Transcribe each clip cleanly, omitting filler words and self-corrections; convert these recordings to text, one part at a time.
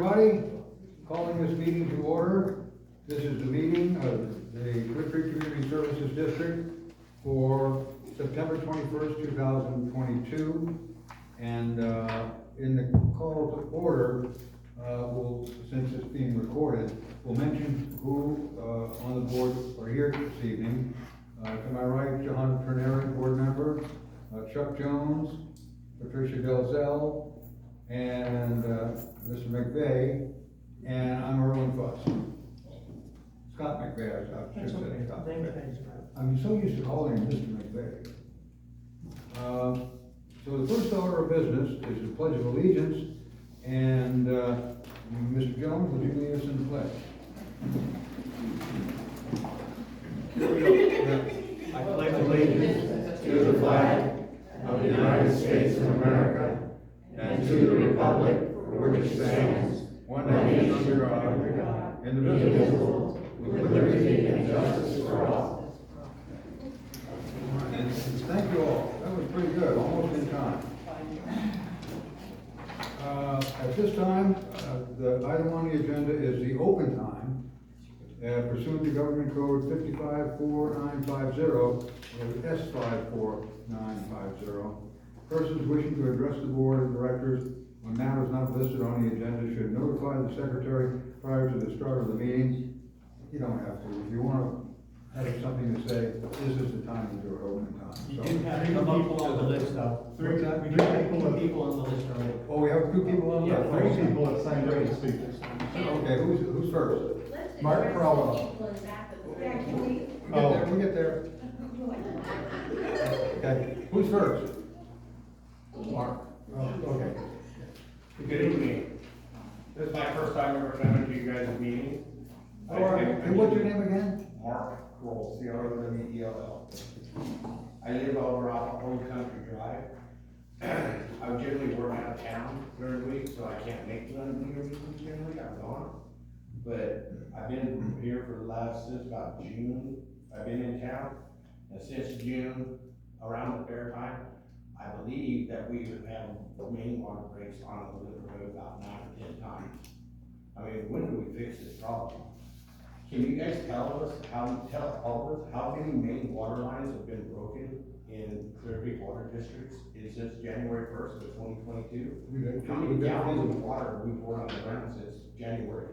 everybody. Calling this meeting to order. This is the meeting of the Clear Creek Community Services District for September 21st, 2022. And in the call to order, since it's being recorded, we'll mention who on the board are here this evening. To my right, John Perneri, board member, Chuck Jones, Patricia Delzell, and Mr. McVeigh, and I'm Erwin Fuss. Scott McVeigh, I should say Scott McVeigh. I'm so used to calling him Mr. McVeigh. So the first order of business is the Pledge of Allegiance, and Mr. Jones, would you lead us in the pledge? I pledge allegiance to the flag of the United States of America and to the republic for which it stands, one nation under God, indivisible, with liberty and justice for all. And thank you all. That was pretty good, almost in time. At this time, the item on the agenda is the open time pursuant to Government Code 554950, or S54950. Persons wishing to address the board of directors on matters not listed on the agenda should notify the secretary prior to the start of the meeting. You don't have to. If you want to have something to say, this is the time to do it, open time. You do have three people on the list, though. Three We do have two people on the list already. Oh, we have two people on Yeah, the three People have signed up to speak. Okay, who's first? Mark Crowell. We'll get there. Okay, who's first? Mark. Oh, okay. Good evening. This is my first time ever coming to you guys' meeting. All right, and what's your name again? Mark Kroll, C-R-O-W-E-L-L. I live over off Old Country Drive. I generally work out of town during the week, so I can't make none of your meetings generally, I'm gone. But I've been here since about June. I've been in town, and since June, around the fair time, I believe that we have had main water breaks on the River Road about 9 or 10 times. I mean, when do we fix this problem? Can you guys tell all of us how many main water lines have been broken in Clear Creek Water Districts since January 1st of 2022? How many gallons of water have we poured on the ground since January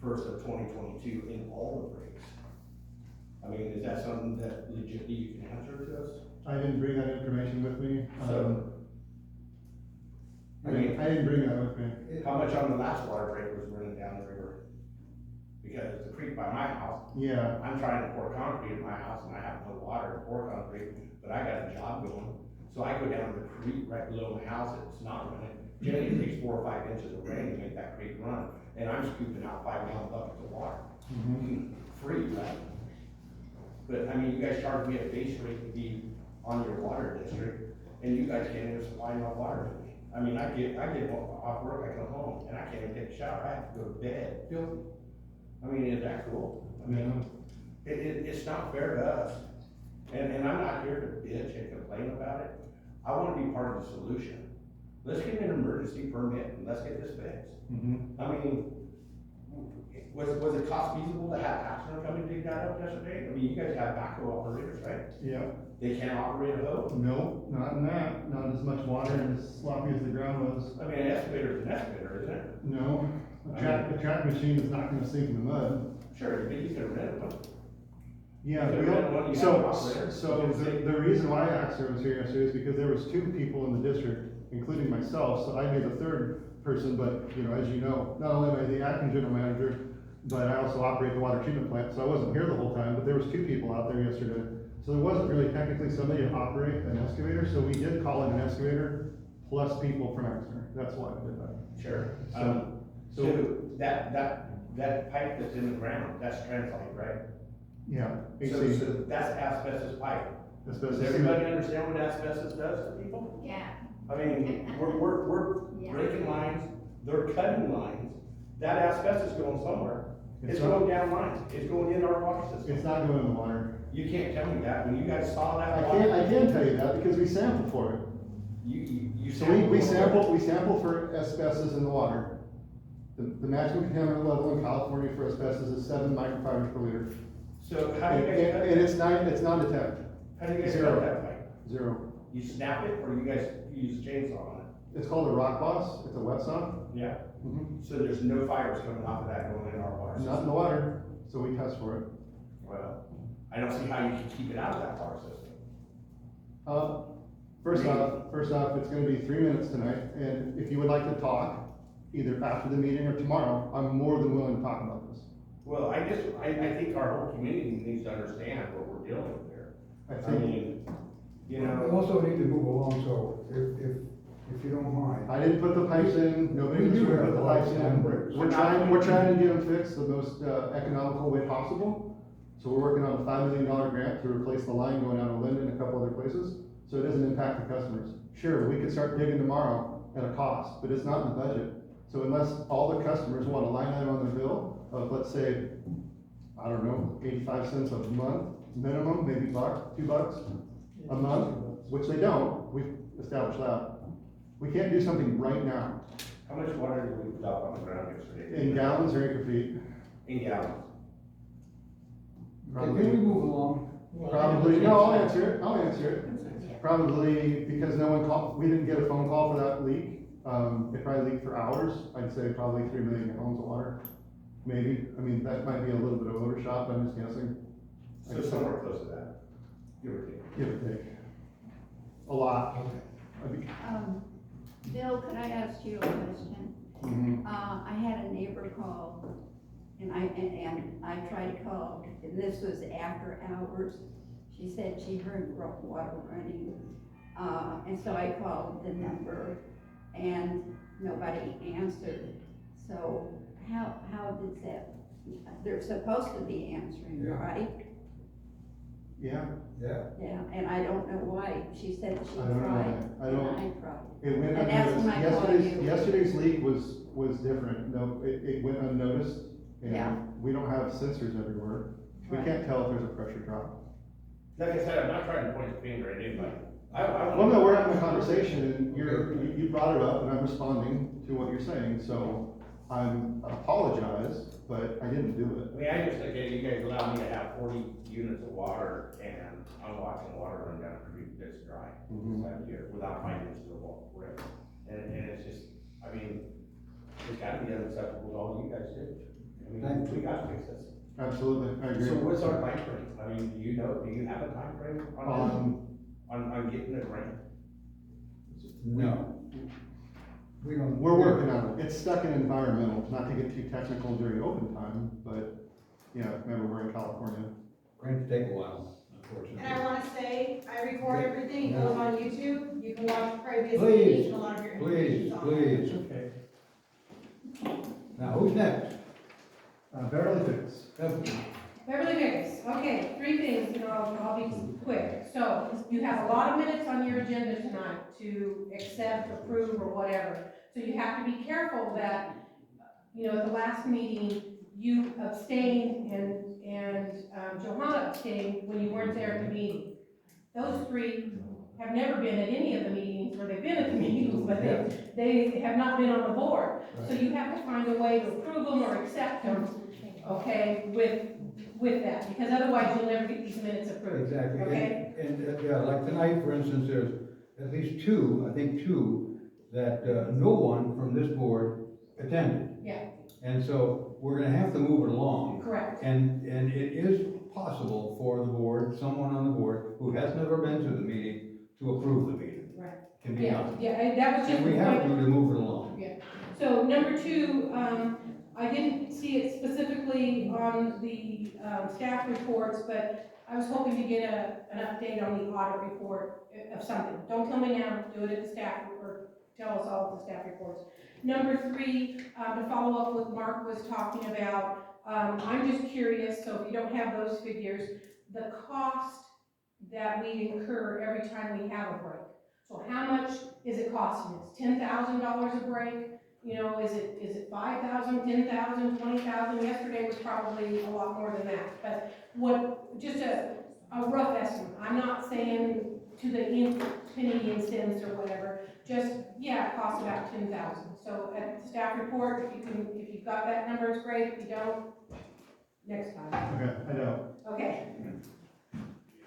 1st of 2022 in all the breaks? I mean, is that something that legitimately you can answer to us? I didn't bring that information with me. I mean, I didn't bring that with me. how much on the last water break was running down the river? Because the creek by my house, Yeah, I'm trying to pour concrete in my house and I have no water to pour concrete, but I got a job going. So I go down the creek right below my house, it's not running. Generally, it takes 4 or 5 inches of rain to make that creek run, and I'm scooping out 5-gallon buckets of water. Free, right? But I mean, you guys charge me a base rate to be on your water district, and you guys can't even supply enough water to me. I mean, I get off work, I come home, and I can't even take a shower, I have to go to bed filthy. I mean, is that cool? I mean, it's not fair to us. And I'm not here to bitch and complain about it. I wanna be part of the solution. Let's get an emergency permit and let's get this fixed. I mean, was it cost feasible to have Axner come and dig that up yesterday? I mean, you guys have backhoe operators, right? yeah. They can't operate a hoe? No, not in that, not as much water and as sloppy as the ground was. I mean, an excavator is an excavator, isn't it? No, a track machine is not gonna sink in the mud. Sure, but you can rent one. Yeah, So we then what do you have operator? so the reason why Axer was here yesterday is because there was 2 people in the district, including myself, so I made the 3rd person, but, you know, as you know, not only am I the acting general manager, but I also operate the water treatment plant, so I wasn't here the whole time, but there was 2 people out there yesterday. So there wasn't really technically somebody to operate an excavator, so we did call in an excavator plus people from Axer, that's why we did that. Sure. So That pipe that's in the ground, that's translite, right? yeah, So that's asbestos pipe. Does everybody understand what asbestos does to people? Yeah. I mean, we're Yeah. breaking lines, they're cutting lines, that asbestos going somewhere. It's It's not- going down lines, it's going in our water system. It's not going in the water. You can't tell me that, when you guys saw that I water. can tell you that because we sampled for it. You So we sampled for asbestos in the water. The maximum contaminant level in California for asbestos is 7 microfibers per liter. So how do And, you guys, and it's non-detect, how do you guys Zero. cut that pipe? 0. You snap it, or you guys use a chainsaw on it? It's called a rock boss, it's a wet saw. Yeah. Mhm. So there's no fibers coming off of that going in our water Not in system? the water, so we test for it. Well, I don't see how you can keep it out of that water system. First off, it's gonna be 3 minutes tonight, and if you would like to talk, either after the meeting or tomorrow, I'm more than willing to talk about this. Well, I think our whole community needs to understand what we're dealing with there. I I think, mean, you We know, also need to move along, so if you don't mind. I didn't put the pipes in, nobody We was do trying to have put the lots pipes of in. bricks. We're trying to get them fixed the most economical way possible. So we're working on a $5 million grant to replace the line going out of Linden and a couple other places, so it doesn't impact the customers. Sure, we could start digging tomorrow at a cost, but it's not in the budget. So unless all the customers want a line item on their bill of, let's say, I don't know, 85 cents a month, minimum, maybe $2 a month, which they don't, we've established that. We can't do something right now. how much water did we dump on the ground yesterday? In gallons or acre feet? In gallons. Can we move along? Probably, no, I'll answer it. Probably because no one called, we didn't get a phone call for that leak. It probably leaked for hours. I'd say probably 3 million gallons of water, maybe. I mean, that might be a little bit of overshot, but I'm just guessing. So somewhere close to that, give or take. Give or take. A lot. Bill, could I ask you a question? Mhm. I had a neighbor call, and I tried to call, and this was after hours. She said she heard water running, and so I called the number, and nobody answered. So how does that, they're supposed to be answering, Yeah. right? Yeah, Yeah. Yeah, and I don't know why. She said she I don't know. tried, I and don't- I tried. it went And that's unnoticed. when I called you. Yesterday's leak was different. No, it went unnoticed. Yeah. And we don't have sensors everywhere. We Right. can't tell if there's a pressure drop. Like I said, I'm not trying to point the finger at anybody. Well, no, we're having a conversation and you brought it up and I'm responding to what you're saying, so I'm apologize, but I didn't do it. I mean, I just think that you guys allow me to have 40 units of water, and I'm watching water run down a creek that's dry this time of year without finding still rip. And it's just, I mean, it's gotta be unacceptable to all you guys do. I mean, we gotta fix this. Absolutely, I agree. So what's our time frame? I mean, do you have a time frame on getting a grant? No. We don't. We're working on it. It's stuck in environmental, not to get too technical during open time, but, yeah, remember, we're in California. Grants take a while, unfortunately. And I wanna say, I record everything, it goes on YouTube, you can watch previous Please, meetings, and a lot of your Please, information's on please. Okay. Now, who's next? Beverly Fitz. Stephanie. Beverly Hills, okay, 3 things, and I'll be quick. So, you have a lot of minutes on your agenda tonight to accept, approve, or whatever. So you have to be careful that, at the last meeting, you abstained and Johanna abstained when you weren't there at the meeting. Those 3 have never been at any of the meetings, or they've been at the meetings, but they have not been on the board. So you have to find a way to approve them or accept them, okay, with that, because otherwise you'll never get these minutes approved. Exactly. Okay. And, yeah, like tonight, for instance, there's at least 2, I think 2, that, no one from this board attended. Yeah. And so we're gonna have to move it along. Correct. And it is possible for the board, someone on the board who has never been to the meeting, to approve the meeting. Right. Can be Yeah, done. yeah, that was just And the we have point. to move it along. So number 2, I didn't see it specifically on the staff reports, but I was hoping to get an update on the audit report of something. Don't tell me now, do it at the staff, or tell us all at the staff reports. Number 3, to follow up what Mark was talking about, I'm just curious, so if you don't have those figures, the cost that we incur every time we have a break. So how much is it costing us? $10,000 a break? Is it 5,000, 10,000, 20,000? Yesterday was probably a lot more than that. But just a rough estimate. I'm not saying to the penny and cents or whatever, just, yeah, it costs about 10,000. So at the staff report, if you've got that number, it's great. If you don't, next time. Okay, I know. Okay.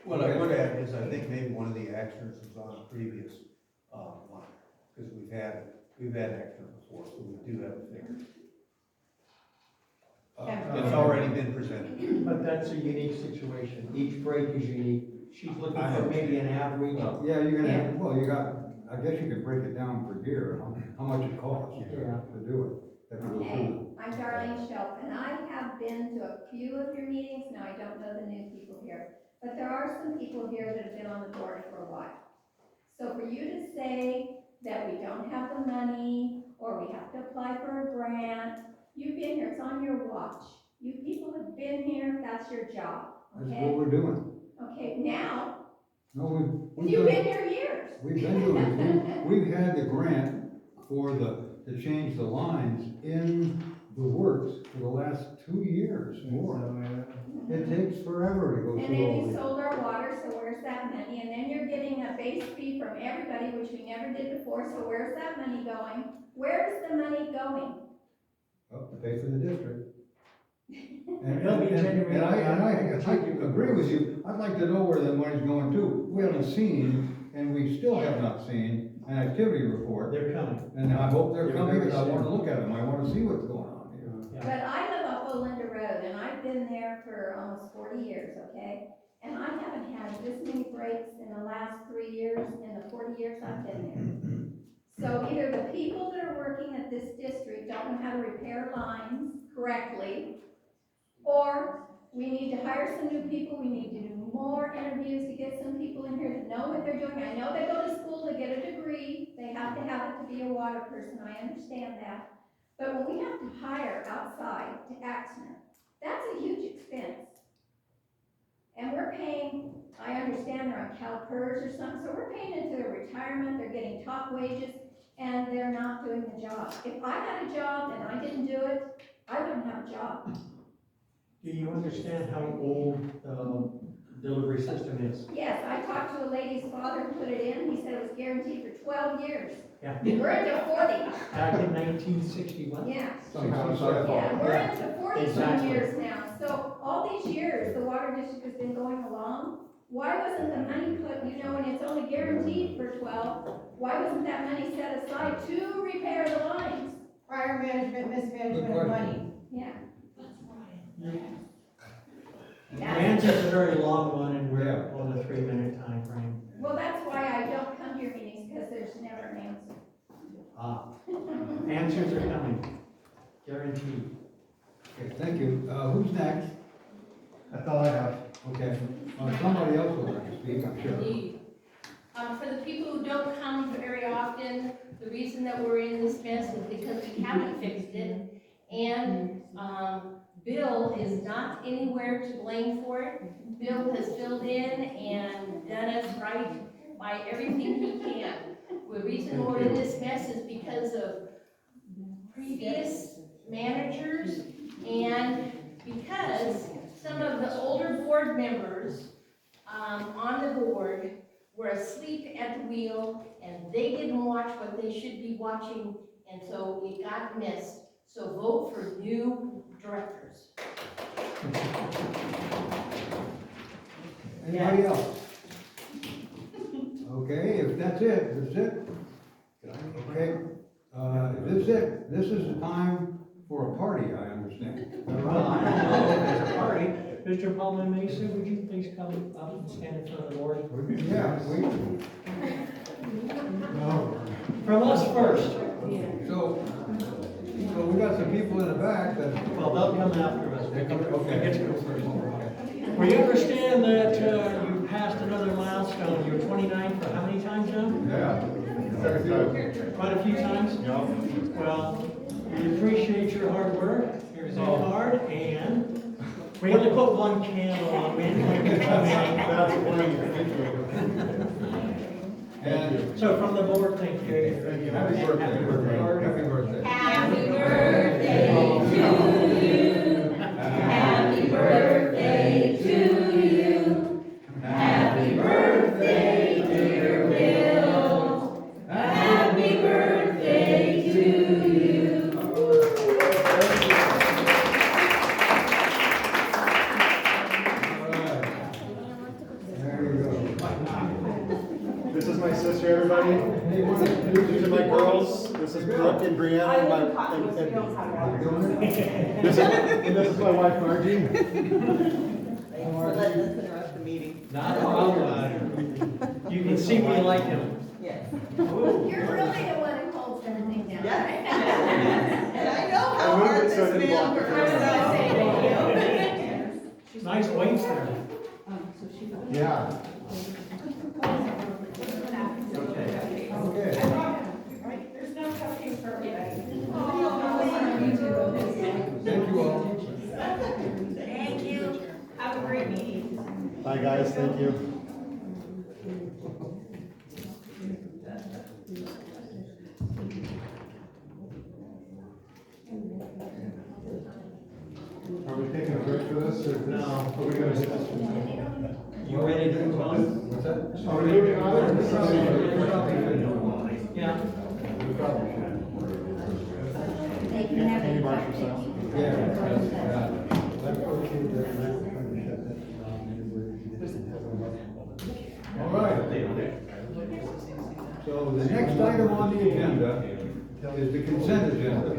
What I would add is I think maybe one of the accidents was on a previous, line, because we've had accidents before, so we do have a figure. It's already been presented. But that's a unique situation. Each break is unique. She's looking for maybe an average. Yeah, you're gonna, well, you got, I guess you could break it down per year, how much it costs Yeah. to do it. If you go Okay, through I'm Darlene Shelton. I have been to a few of your meetings. Now, I don't know the new people here, but there are some people here that have been on the board for a while. So for you to say that we don't have the money, or we have to apply for a grant, you've been here, it's on your watch. You people have been here, that's your job, That's what okay? we're doing. Okay, now, No, you've been here years. we've been doing it. We've had the grant for to change the lines in the works for the last 2 years more. It takes forever to go And through then all you these. sold our water, so where's that money? And then you're getting a base fee from everybody, which we never did before, so where's that money going? Where's the money going? Well, to pay for the district. And They'll be generating- I agree with you. I'd like to know where the money's going to. We haven't seen, and we still have not seen, an activity report. They're coming. And I hope they're They're coming, very because I wanna soon. look at them. I wanna see what's going on here. Yeah. But I live off Olinda Road, and I've been there for almost 40 years, okay? And I haven't had this many breaks in the last 3 years, in the 40 years I've been there. So either the people that are working at this district don't know how to repair lines correctly, or we need to hire some new people, we need to do more interviews to get some people in here that know what they're doing. I know they go to school to get a degree, they have to have it to be a water person, I understand that. But when we have to hire outside to Axner, that's a huge expense. And we're paying, I understand they're on CalPERS or something, so we're paying into their retirement, they're getting top wages, and they're not doing the job. If I had a job and I didn't do it, I wouldn't have a job. Do you understand how old the delivery system is? Yes, I talked to a lady's father who put it in, he said it was guaranteed for 12 years. Yeah. We're into 40, Back in 1961? yeah. Somehow, so Yeah, we're into 40 some Exactly. years now, so all these years, the water district has been going along. Why wasn't the money put, you know, and it's only guaranteed for 12, why wasn't that money set aside to repair the lines? Prior management, mismanagement Good of question. money. Yeah. The answer's a very long one, and we're on a 3-minute time frame. Well, that's why I don't come to your meetings, because there's never an answer. Answers are coming, guaranteed. Okay, thank you. Who's next? That's all I have. Okay, somebody else would like to speak, I'm sure. Indeed. For the people who don't come very often, the reason that we're in this mess is because we haven't fixed it. And, Bill is not anywhere to blame for it. Bill has filled in and done us right by everything he can. The reason we're in this mess is because of previous managers and because some of the older board members on the board were asleep at the wheel and they didn't watch what they should be watching, and so it got missed. So vote for new directors. Anybody else? Okay, if that's it, that's it. Okay, this is it. This is the time for a party, I understand. Is that Well, I right? don't know if it's a party. Mr. Paulman Mason, would you please come up and stand in front of the board? Yeah, From us first. so we got some people in the back that. Well, they'll come after us. They come- okay. We get to go first. We understand that you passed another milestone. You were 29 for how many times now? Yeah. Quite a few times? Yeah. Well, we appreciate your hard work. Here's a card, and we only put one candle on. We didn't want you to come in. That's one. And So from the board, thank you. happy birthday. Happy birthday. Happy birthday to you. Happy birthday to you. Happy birthday, dear everybody. These are my girls. This is Brooke and Brianna. I and live in my- Cottonwoods, we don't have How you water. doing? this is my wife Margie. Thanks for letting us interrupt the meeting. Not a problem. You can see me like him. Yes. You're really the one who holds everything down. And I know I how moved hard it so it this didn't block man the works, camera. so. Nice waves there. Yeah. Okay. There's no cupcakes for everybody. Thank you all. Thank you. Have a great meeting. Bye guys, thank you. Are we taking a break for this, or No. are we gonna hit this? You ready to move on? What's that? Are we moving on, or We this probably is? should. We probably should. Yeah. We probably should. They can have Any it. marks for sound? Yeah. All right. So the next item on the agenda is the consent agenda.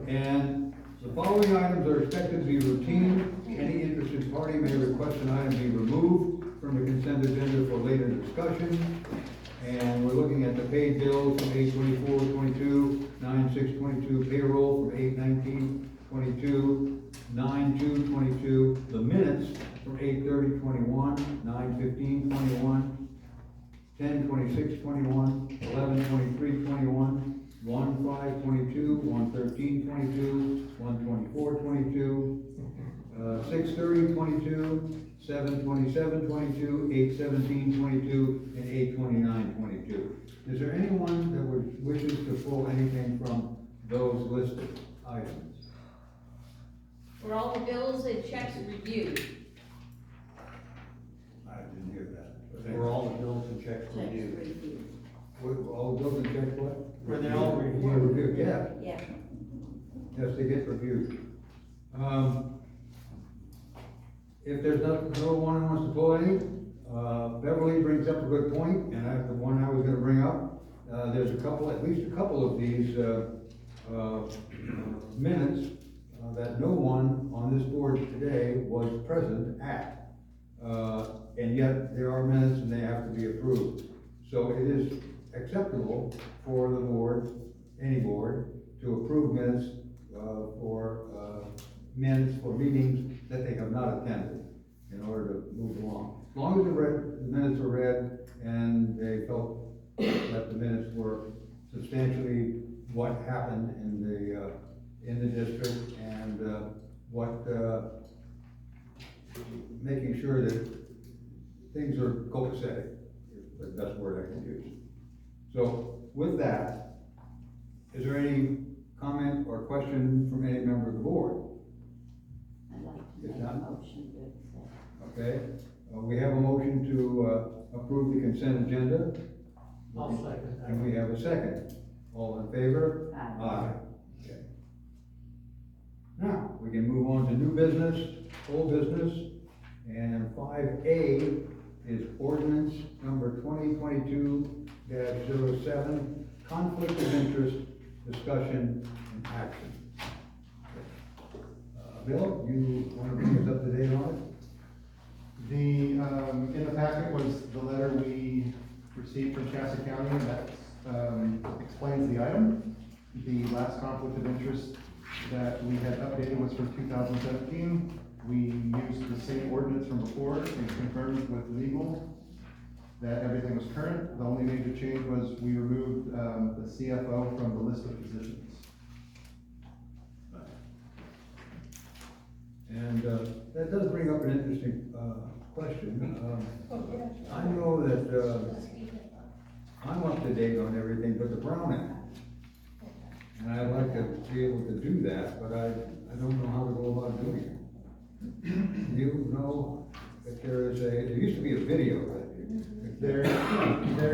And the following items are expected to be routine. Any interested party may request an item be removed from the consent agenda for later discussion. And we're looking at the paid bills from 8/24/22, 9/6/22, payroll from 8/19/22, 9/2/22, the minutes from 8/30/21, 9/15/21, 10/26/21, 11/23/21, 1/5/22, 1/13/22, 1/24/22, 6/30/22, 7/27/22, 8/17/22, and 8/29/22. Is there anyone that wishes to pull anything from those listed items? Were all the bills and checks reviewed? I didn't hear that. For all the bills and checks reviewed. All the bills and checks what? Were they all Were reviewed? reviewed, yeah. Yeah. Yes, they get reviewed. If there's no one who wants to pull any, Beverly brings up a good point, and that's the one I was gonna bring up. There's at least a couple of these, minutes, that no one on this board today was present at. And yet, there are minutes and they have to be approved. So it is acceptable for the board, any board, to approve minutes, minutes for meetings that they have not attended in order to move along. As long as the minutes are read and they felt that the minutes were substantially what happened in the district and, making sure that things are copacetic, is the best word I can use. So with that, is there any comment or question from any member of the board? I'd like to If make a not- motion to accept. Okay, we have a motion to, approve the consent agenda, I'll second and we have a second. All in favor? Aye. Okay. Now, we can move on to new business, old business, and 5A is ordinance number 2022-07, conflict of interest, discussion, and action. Bill, you want to bring us up to date on it? In the packet was the letter we received from Shasta County that, explains the item. The last conflict of interest that we had updated was from 2017. We used the same ordinance from before and confirmed with legal that everything was current. The only major change was we removed, the CFO from the list of positions. And that does bring up an interesting question. I know that I'm up to date on everything but the Brown Act. And I'd like to be able to do that, but I don't know how to go about doing it. You know that there used to be a video that There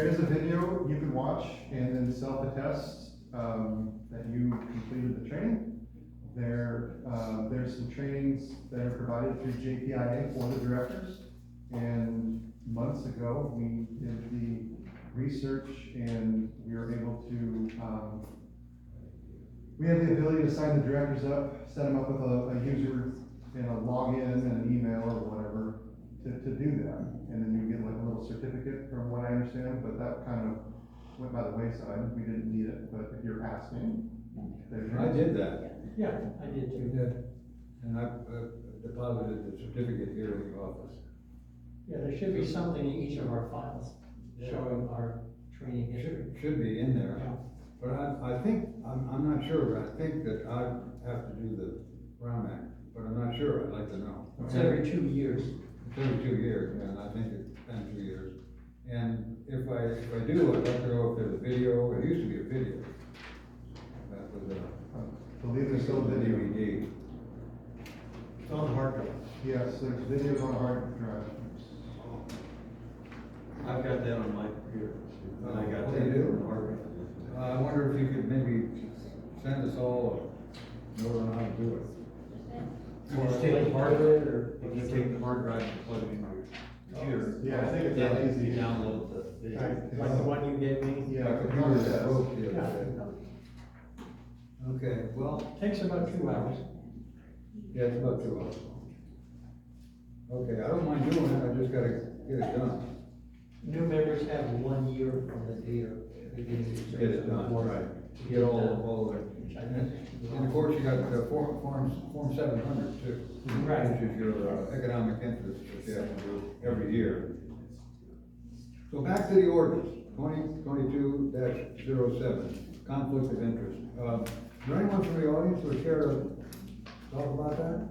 is a video you can watch and then self-attest, that you completed the training. There's some trainings that are provided through JPIA for the directors. And months ago, we did the research, and we are able to, we have the ability to sign the directors up, set them up with a user and a login and an email or whatever to do that. And then you get like a little certificate from what I understand, but that kind of went by the wayside. We didn't need it, but if you're asking, there's your I did that. Yeah, I did too. And I deposited the certificate here in the office. Yeah, there should be something in each of our files showing our training history. Should be in there. Yeah. But I think, I'm not sure, but I think that I have to do the Brown Act, but I'm not sure, I'd like to know. It's every 2 years. It's every 2 years, yeah, and I think it's been 2 years. And if I do, I'd like to know if there's a video, it used to be a video. That was I believe there's still a video. DVD. It's on the hard drive. Yes, there's videos on a hard drive. I've got that on my computer. And I got Oh, that you do? on hard drive. I wonder if you could maybe send us all a note on how to do it. You just take the hard drive, or if you take the hard drive and plug it in your computer. Yeah, I think it's then that easy. You download the video. Like the one you gave me? Yeah, My computer computer says. broke the Yeah. other day. Okay, well, Takes about 2 hours. yeah, it's about 2 hours. Okay, I don't mind doing it, I just gotta get it done. New members have 1 year from the date of beginning of service. Get it done, right. To Get all of it. Which I And think. and of course, you got the Form 700 too. Right. Which is your economic interest that you have to do every year. So back to the ordinance, 2022-07, conflict of interest. Is there anyone from the audience who would care to talk about that?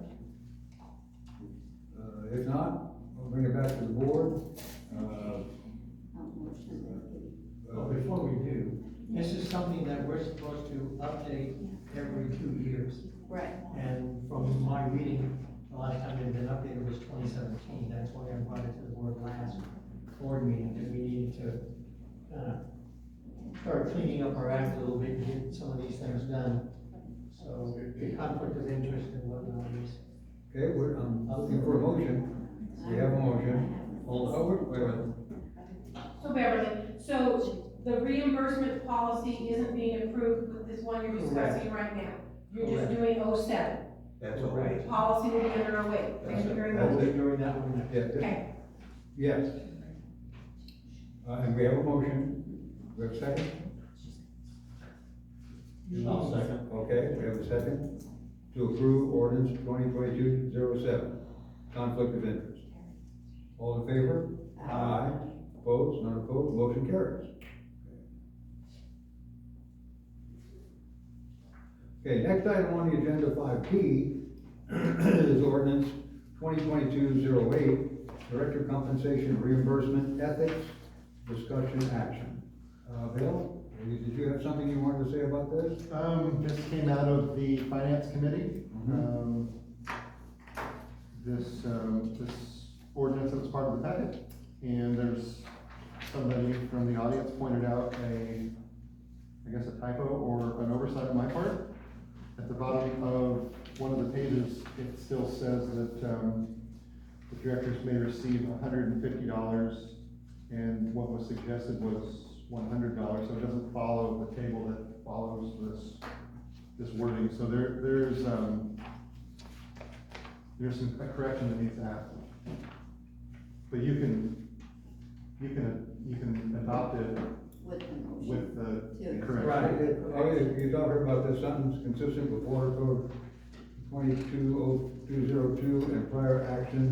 If not, we'll bring it back to the board. Well, before we do, this is something that we're supposed to update every 2 years. Right. And from my reading, the last time it had been updated was 2017. That's why I brought it to the board last board meeting, that we needed to start cleaning up our act a little bit and get some of these things done. So the conflict of interest and whatnot is. Okay, I'm looking for a motion. We have a motion. Hold, wait a minute. So Beverly, so the reimbursement policy isn't being approved with this one you're discussing right now? You're just Correct. doing 07. That's all Right. right. Policy will be under our way. Thank you very That's much. it. During that one. Yeah, Okay. yes. And we have a motion. We have a second? I'll second. Okay, we have a second to approve ordinance 2022-07, conflict of interest. All in favor? Aye. Opposed? None opposed? Motion carries. Okay, next item on the agenda, 5P, is ordinance 2022-08, director compensation reimbursement ethics discussion action. Bill, did you have something you wanted to say about this? This came out of the finance committee. This ordinance was part of the packet, and there's somebody from the audience pointed out I guess a typo or an oversight on my part. At the bottom of one of the pages, it still says that, the directors may receive $150, and what was suggested was $100, so it doesn't follow the table that follows this wording, so there's a correction that needs to happen. But you can adopt it With the motion. with the correction. Right. Oh, you talking about this sentence consistent with Water Code 220202 and prior action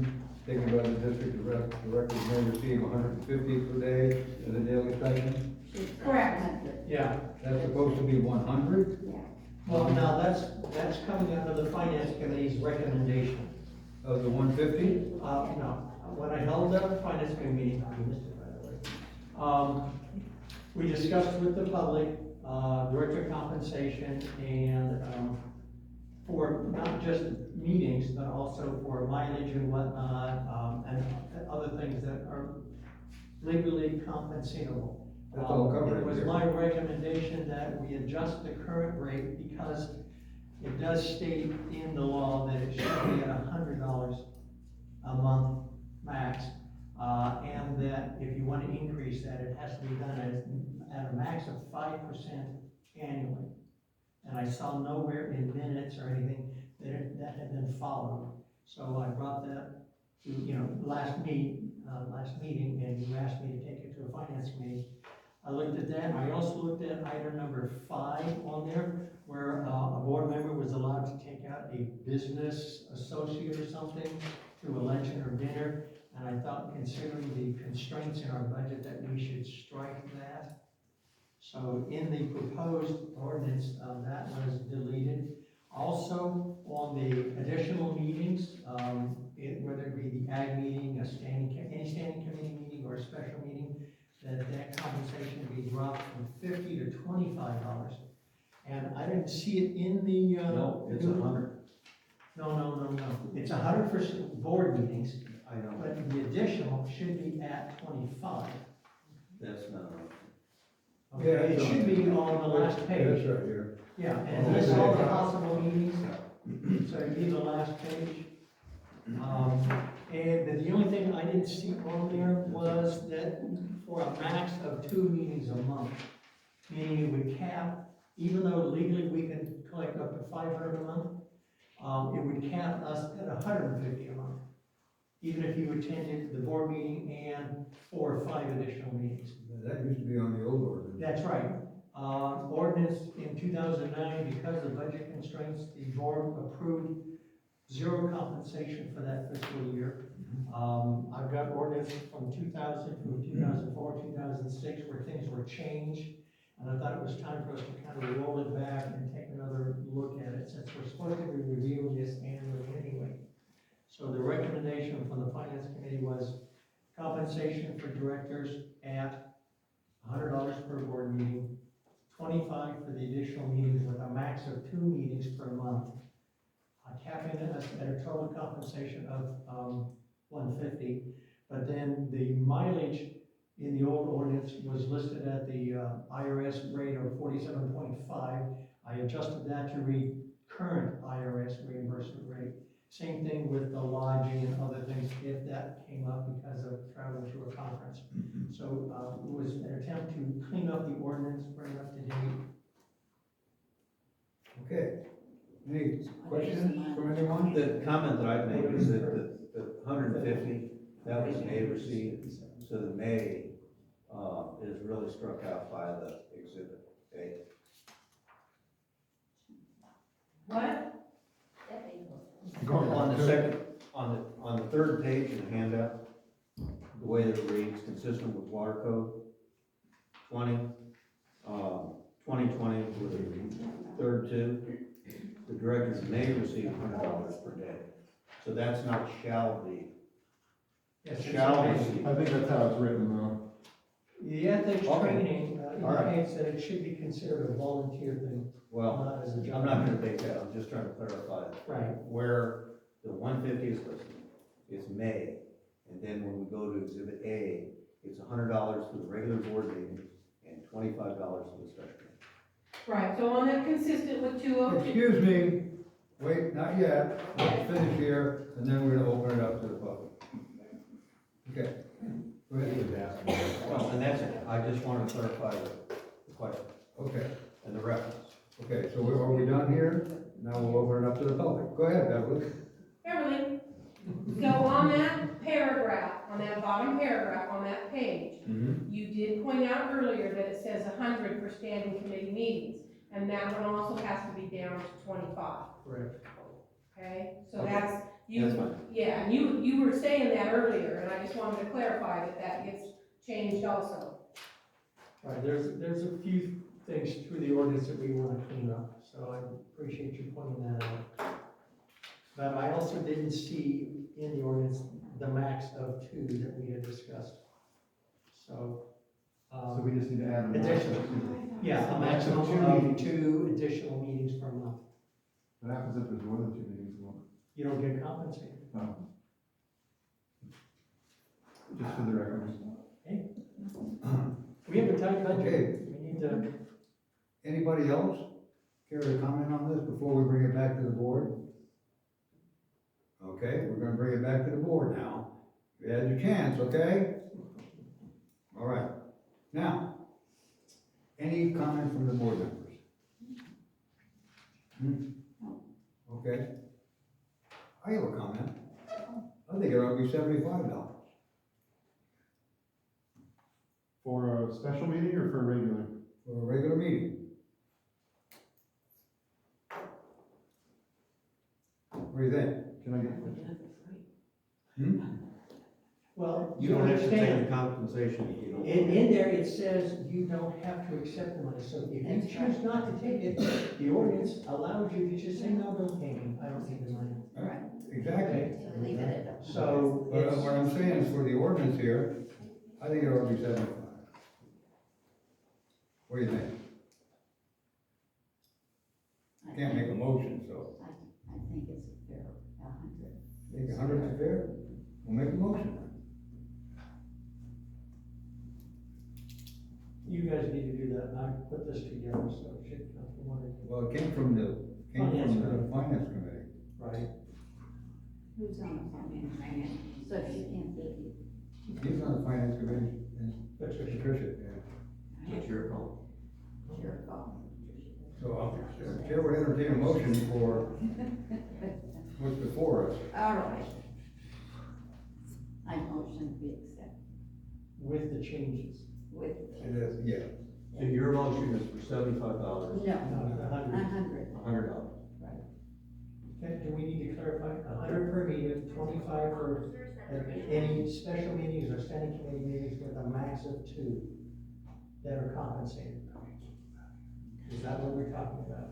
taken by the district directors may receive 150 per day as a daily stipend? Correct. Yeah. That's supposed to be 100? Yeah. Well, now that's coming out of the finance committee's recommendation. Of the 150? No, when I held the finance committee meeting, I missed it, by the way. We discussed with the public, director compensation and, for not just meetings, but also for mileage and whatnot, and other things that are legally compensable. That's all covered It was here. my recommendation that we adjust the current rate because it does state in the law that it should be at $100 a month max, and that if you wanna increase that, it has to be done at a max of 5% annually. And I saw nowhere in minutes or anything that had been followed. So I brought that to, last meeting, and you asked me to take it to a finance committee. I looked at that. I also looked at item number 5 on there, where a board member was allowed to take out a business associate or something to a luncheon or dinner. And I thought, considering the constraints in our budget, that we should strike that. So in the proposed ordinance, that was deleted. Also, on the additional meetings, whether it be the ag meeting, any standing committee meeting, or a special meeting, that compensation would be dropped from $50 to $25. And I didn't see it in the, No, it's 100. No. It's 100 for board meetings, I know, but the additional should be at 25. that's not enough. Okay, it should be on the last page. That's right here. Yeah, and it lists all the possible meetings, so it'd be the last page. And the only thing I didn't see on there was that for a max of 2 meetings a month, meaning you would cap, even though legally we can collect up to 500 a month, it would cap us at 150 a month, even if you attended the board meeting and 4 or 5 additional meetings. That used to be on the old ordinance. That's right. Ordinance in 2009, because of budget constraints, the board approved 0 compensation for that fiscal year. I've got ordinance from 2000, from 2004, 2006, where things were changed. And I thought it was time for us to kind of roll it back and take another look at it, since we're supposed to be reviewing this annually anyway. So the recommendation from the finance committee was compensation for directors at $100 per board meeting, 25 for the additional meetings with a max of 2 meetings per month, capping us at a total compensation of $150. But then the mileage in the old ordinance was listed at the IRS rate of 47.5. I adjusted that to read current IRS reimbursement rate. Same thing with the lodging and other things, if that came up because of traveling to a conference. So it was an attempt to clean up the ordinance, bring it up to date. Okay. Any questions from anyone? The comment that I'd make is that the 150, that was May receipt, so the May, is really struck out by the exhibit A. What? On the second, on the third page in the handout, the way that it reads, consistent with water code, 2020 with the third 2, the directors may receive $100 per day. So that's not shall be. Yes, Shall receive. I think that's how it's written though. The ethics Okay. training All right. indicates that it should be considered a volunteer thing, Well, not as a I'm job. not gonna debate that, I'm just trying to clarify Right. where the 150 is listed. It's May, and then when we go to exhibit A, it's $100 for the regular board meeting and $25 for the special meeting. Right, so on that consistent with 202. Excuse me, wait, not yet, let's finish here, and then we're gonna open it up to the public. Okay. Go ahead. Well, and that's it, I just wanted to clarify the question Okay, and the reference. okay, so are we done here? Now we'll open it up to the public. Go ahead, Beverly. Beverly, so on that paragraph, on that bottom paragraph on that page, you did point out earlier that it says 100 for standing committee meetings, and that one also has to be down to 25, Correct. okay? So Okay. that's, That's fine. yeah, and you were saying that earlier, and I just wanted to clarify that that gets changed also. Right, there's a few things through the ordinance that we want to clean up, so I appreciate you pointing that out. But I also didn't see in the ordinance the max of 2 that we had discussed. So, So we just need to add a additional, yeah, a maximum of 2 additional meetings per month. What happens if there's more than 2 meetings a month? You don't get compensated. No. Just for the record. We have a tight budget. Okay. We need to, Anybody else care to comment on this before we bring it back to the board? Okay, we're gonna bring it back to the board now. You had your chance, okay? All right. Now, any comment from the board members? Okay. I have a comment. I think it ought to be $75 For a special meeting or for a regular? for a regular meeting. What do you think? Can I get? Hmm? Well, You you don't have to take understand, the compensation if you don't. in there it says you don't have to accept the money, so if you choose not to take it, the ordinance allows you to just say, no, don't pay me, I don't need the money. Right. Exactly. So leave it at. So But it's, what I'm saying is for the ordinance here, I think it ought to be 75. What do you think? Can't make a motion, so. I think it's a fair, 100. Think 100 is fair? We'll make a motion. you guys need to do that, and I put this together, so it should come from one of you, Well, it came from the finance committee. right? Who's on the finance committee? So she can't give you. He's on the finance committee, and Patricia. Patricia, yeah. It's your call. Your call. So Chair would entertain a motion for what's before us. All right. I motion we accept With the changes. with. It is, yeah. So your motion is for $75, No, No, 100. 100. $100. Okay, do we need to clarify, 100 per meeting, 25 for any special meetings or standing committee meetings with a max of 2 that are compensated? Is that what we're talking about?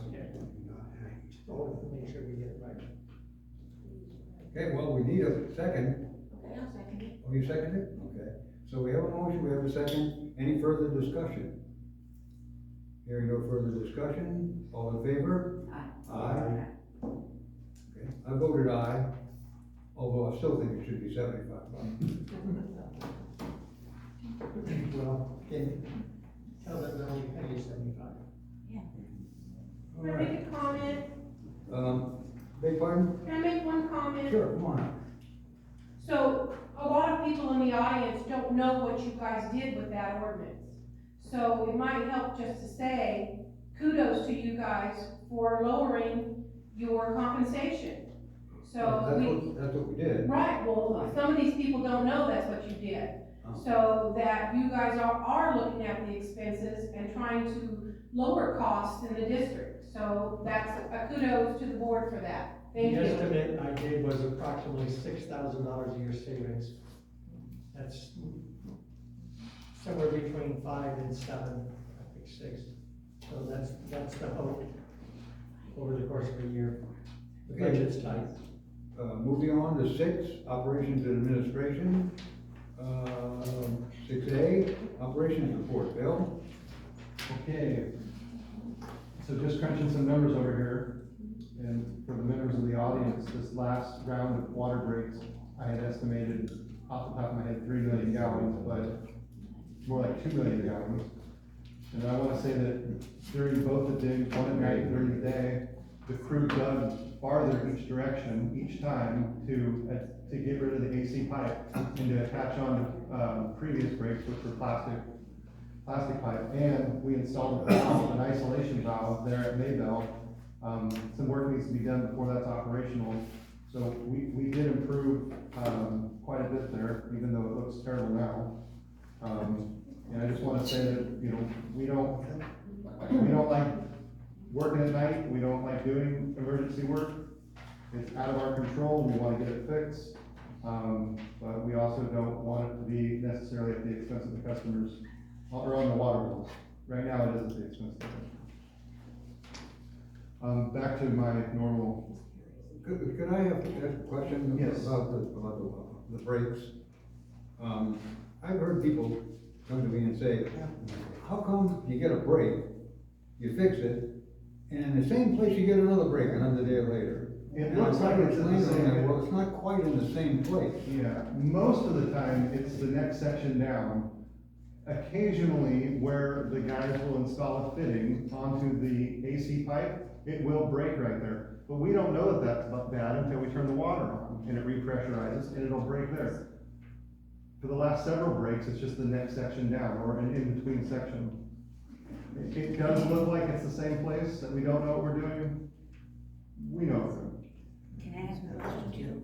Okay. So we'll make sure we get it right. Okay, well, we need a second. Okay, I'll second it. Oh, you seconded it? Okay. So we have a motion, we have a second. Any further discussion? Hearing no further discussion, all in favor? Aye. Aye. Okay, I voted aye, although I still think it should be 75. Well, can you tell them they're only paying 75? All Can I right. make a comment? Beg pardon? Can I make one comment? Sure, come on up. So, a lot of people in the audience don't know what you guys did with that ordinance. So it might help just to say, kudos to you guys for lowering your compensation. So That's what we did. right, well, some of these people don't know that's what you did. Oh. So that you guys are looking at the expenses and trying to lower costs in the district. So that's a kudos to the board for that. Thank The you. estimate I did was approximately $6,000 a year savings. That's somewhere between 5 and 7, I think 6. So that's the hope over the course of a year. The Okay. budget's tight. Moving on to 6, operations and administration. 6A, operations report. Bill? Okay, so just crunching some numbers over here, and for the members of the audience, this last round of water breaks, I had estimated off the top of my head 3 million gallons, but more like 2 million gallons. And I wanna say that during both the digs, one at night and during the day, the crew dug farther each direction, each time to get rid of the AC pipe and to attach on, previous breaks, which were plastic pipe, and we installed a valve, an isolation valve there at Maybell. Some work needs to be done before that's operational, so we did improve, quite a bit there, even though it looks terrible now. And I just wanna say that, you know, we don't like working at night, we don't like doing emergency work. It's out of our control, we wanna get it fixed, but we also don't want it to be necessarily at the expense of the customers, or on the water bills. Right now, it is at the expense of the customers. Back to my normal. Could I ask a question? Yes. About the breaks? I've heard people come to me and say, how come you get a break, you fix it, and in the same place you get another break another day later? It And I looks tried like to it's in the explain to them, same- well, it's not quite in the same place. Yeah, most of the time, it's the next section down. Occasionally, where the guys will install a fitting onto the AC pipe, it will break right there. But we don't know that that's bad until we turn the water on, and it repressurizes, and it'll break there. For the last several breaks, it's just the next section down, or an in-between section. It does look like it's the same place, that we don't know what we're doing. We know. Can I ask a question too?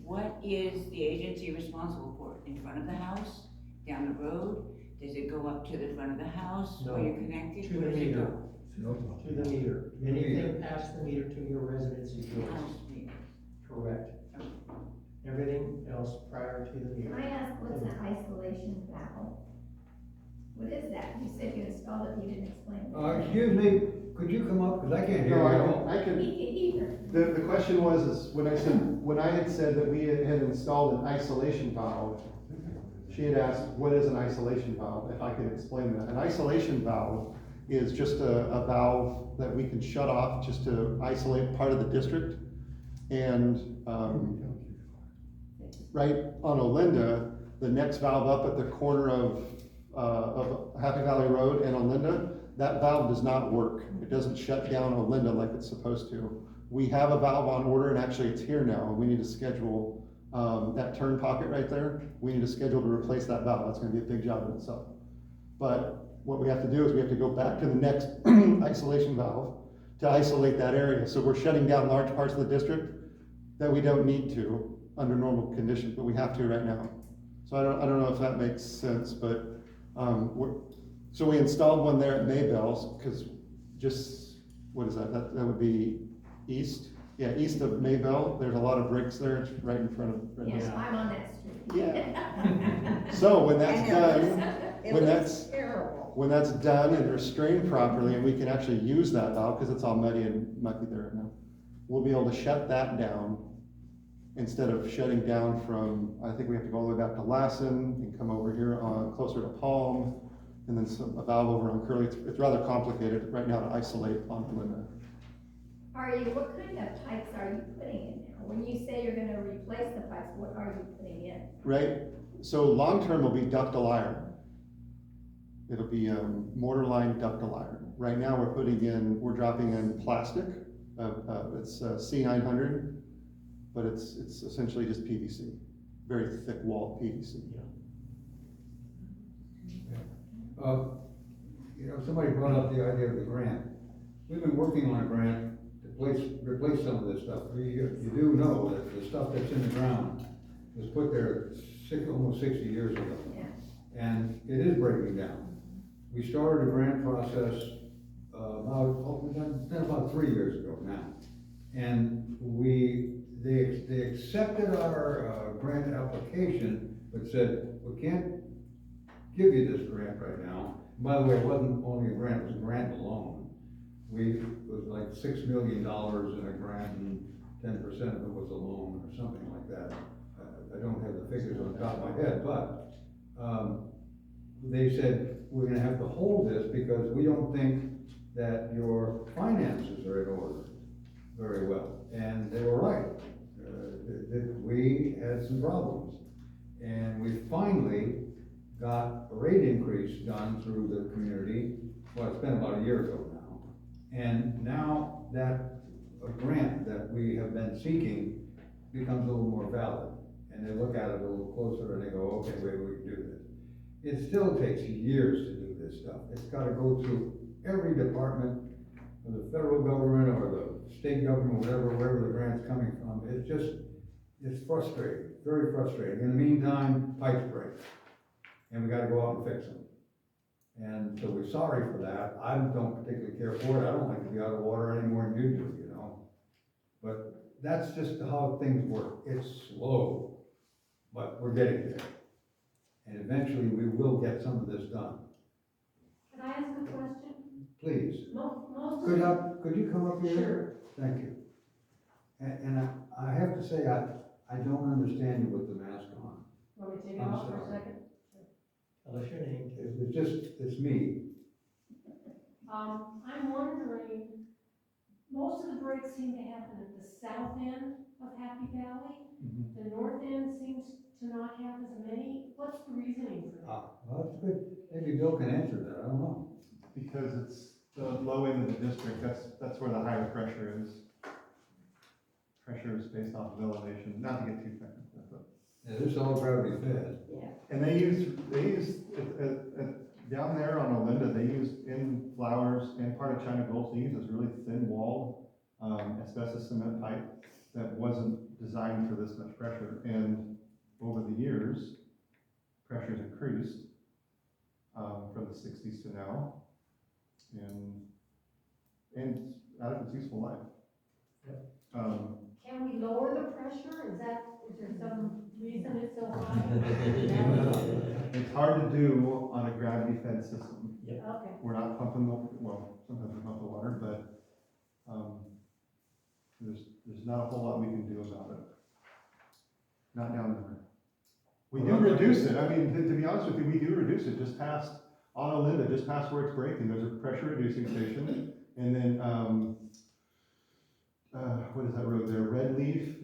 What is the agency responsible for? In front of the house, down the road? Does it go up to the front of the house where No, you're connected? to the Where does it meter. go? To the meter. Anything past the meter to your residence is yours. House meter. Correct. Everything else prior to the Can meter. I ask, what's an isolation valve? What is that? You said you installed it, you didn't explain it. Excuse me, could you come up, because I can't hear No, you at all. I can, Either. the question was, is when I had said that we had installed an isolation valve, she had asked, what is an isolation valve, if I could explain that. An isolation valve is just a valve that we can shut off just to isolate part of the district. And, right on Olinda, the next valve up at the corner of Happy Valley Road and Olinda, that valve does not work. It doesn't shut down Olinda like it's supposed to. We have a valve on order, and actually it's here now, and we need to schedule, that turn pocket right there, we need to schedule to replace that valve. That's gonna be a big job in itself. But what we have to do is we have to go back to the next isolation valve to isolate that area. So we're shutting down large parts of the district that we don't need to under normal conditions, but we have to right now. So I don't know if that makes sense, but, so we installed one there at Maybell's, because just, what is that? That would be east? Yeah, east of Maybell. There's a lot of bricks there. It's right in front of. Right Yes, there. I'm on that street. Yeah. So when that's done, when that's done and restrained properly, and we can actually use that valve, because it's all muddy and mucky there right now, we'll be able to shut that down instead of shutting down from, I think we have to go all the way back to Lassen and come over here closer to Palm, and then a valve over on Curly. It's rather complicated right now to isolate on Belinda. What kind of pipes are you putting in now? When you say you're gonna replace the pipes, what are you putting in? Right, so long-term will be ductile iron. It'll be mortar line ductile iron. Right now we're dropping in plastic. It's C900, but it's essentially just PVC, very thick wall PVC. Somebody brought up the idea of the grant. We've been working on a grant to replace some of this stuff. You do know that the stuff that's in the ground was put there almost 60 years ago. Yeah. And it is breaking down. We started a grant process about 3 years ago now. And they accepted our grant application, but said, we can't give you this grant right now. By the way, it wasn't only a grant, it was a grant loan. It was like $6 million in a grant, and 10% of it was a loan or something like that. I don't have the figures on the top of my head, but they said, we're gonna have to hold this because we don't think that your finances are in order very well. And they were right. That we had some problems. And we finally got a rate increase done through the community. Well, it's been about a year ago now. And now that a grant that we have been seeking becomes a little more valid. And they look at it a little closer and they go, okay, maybe we can do this. It still takes years to do this stuff. It's gotta go through every department of the federal government or the state government, wherever the grant's coming from. It's frustrating, very frustrating. In the meantime, pipes break. And we gotta go out and fix them. And so we're sorry for that. I don't particularly care for it. I don't like to be out of water any more than you do, you know? But that's just how things work. It's slow, but we're getting there. And eventually we will get some of this done. Can I ask a question? Please. Most Could you come up here? Sure. Thank you. And I have to say, I don't understand you with the mask on. Want me to take it I'm off for a sorry. second? Tell us your name. It's me. I'm wondering, most of the breaks seem to happen at the south end of Happy Valley. Mhm. The north end seems to not have as many. What's the reasoning for that? Well, that's good. Maybe Bill can answer that. I don't know. Because it's the low end of the district, that's where the higher pressure is. Pressure is based off of elevation, not to get too technical, but. Yeah, this is all gravity fed. Yeah. And they use, down there on Olinda, they use in Flowers and part of China Gulch, they use this really thin walled, asbestos cement pipe that wasn't designed for this much pressure. And over the years, pressure's increased, from the sixties to now. And out of its useful life. Can we lower the pressure? Is there some reason it's so high? It's hard to do on a gravity-fed system. Okay. We're not pumping well, sometimes we pump the water, but, there's not a whole lot we can do about it. Not down there. We do reduce it, I mean, to be honest with you, we do reduce it, just past, on Olinda, just past where it's breaking, there's a pressure reducing station. And then, what is that road there, Red Leaf,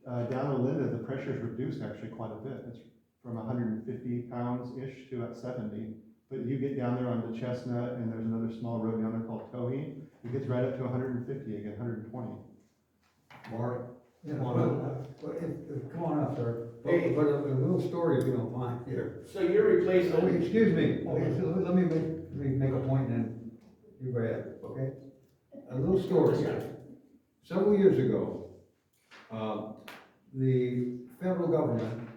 down Olinda, the pressure is reduced actually quite a bit. It's from 150 pounds-ish to at 70. But you get down there onto Chestnut, and there's another small road down there called Towhee, it gets right up to 150 again, 120. Mark? Yeah, Come on come on up, sir. Hey. But a little story if you don't mind here. So you're replacing. Oh, excuse me, let me make a point and then you go ahead, okay? A little story here. Several years ago, the federal government,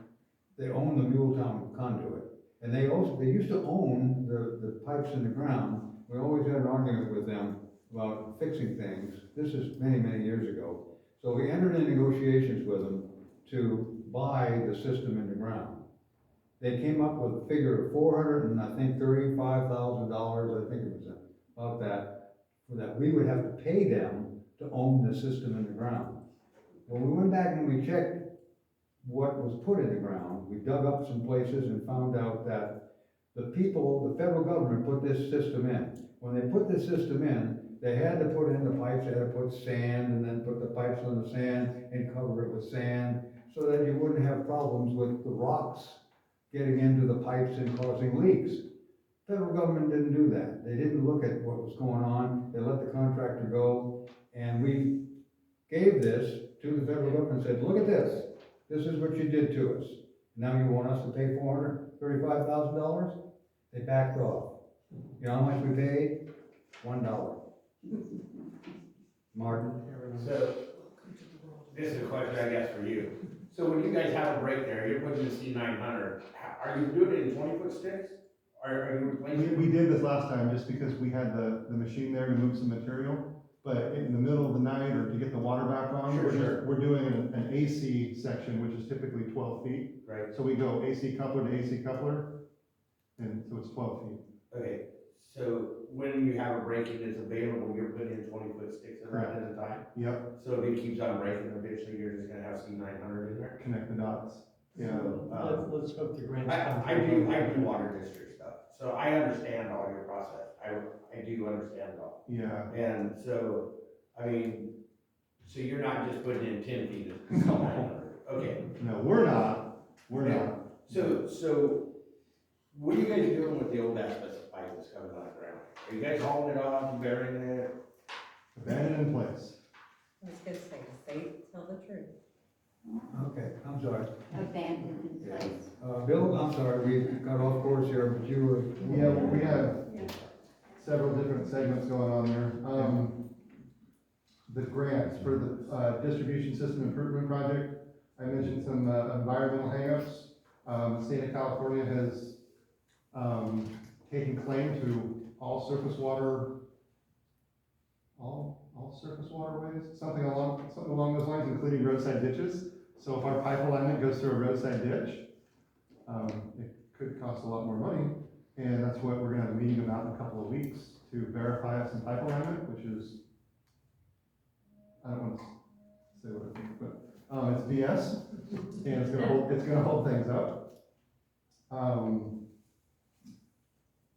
they own the Muletown conduit. And they used to own the pipes in the ground. We always had an argument with them about fixing things. This is many, many years ago. So we entered in negotiations with them to buy the system in the ground. They came up with a figure of $435,000, I think it was about that we would have to pay them to own the system in the ground. Well, we went back and we checked what was put in the ground. We dug up some places and found out that the federal government put this system in. When they put this system in, they had to put in the pipes, they had to put sand and then put the pipes on the sand and cover it with sand so that you wouldn't have problems with the rocks getting into the pipes and causing leaks. Federal government didn't do that. They didn't look at what was going on. They let the contractor go, and we gave this to the federal government and said, look at this. This is what you did to us. Now you want us to pay $435,000? They backed off. You know how much we paid? $1. Martin? So, this is a question I guess for you. So when you guys have a break there, you're putting the C900, are you doing it in 20-foot sticks? Are you replacing? We did this last time just because we had the machine there to move some material, but in the middle of the night or to get the water back on, we're doing an AC section, which is typically 12 feet. Right. So we go AC coupler to AC coupler, and so it's 12 feet. Okay, so when you have a break and it's available, you're putting in 20-foot sticks at a time? Yep, So if it keeps on breaking, eventually you're just gonna have C900 in there? connect the dots. Yeah. So, Let's hope the grants I come. do water district stuff, so I understand all your process, I do understand it all. Yeah. And so, I mean, so you're not just putting in 10 feet of C900, okay. No, we're not. So, what are you guys doing with the old asbestos pipe that's coming out of the ground? Are you guys hauling it off and burying it? Abandoned in place. I was gonna say, tell the truth. Okay, I'm sorry. Abandoned in place. Bill, I'm sorry, we got off course here, but you were. Yeah, we have several different segments going on there. The grants for the distribution system improvement project, I mentioned some environmental hangups. The state of California has taken claim to all surface waterways, something along those lines, including roadside ditches. So if our pipe alignment goes through a roadside ditch, it could cost a lot more money. And that's what we're gonna have a meeting about in a couple of weeks to verify some pipe alignment, which is, I don't want to say what I think, but it's BS, and it's gonna hold things up.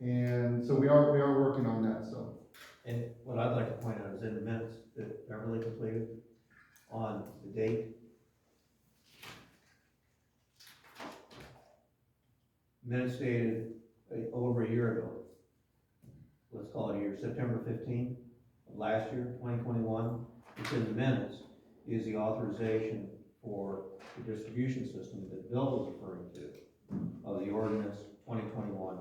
And so we are working on that, so. And what I'd like to point out is in the minutes that Beverly completed on the date. Minutes dated over a year ago. Let's call it a year, September 15th of last year, 2021. It's in the minutes, is the authorization for the distribution system that Bill was referring to, of the ordinance 2021,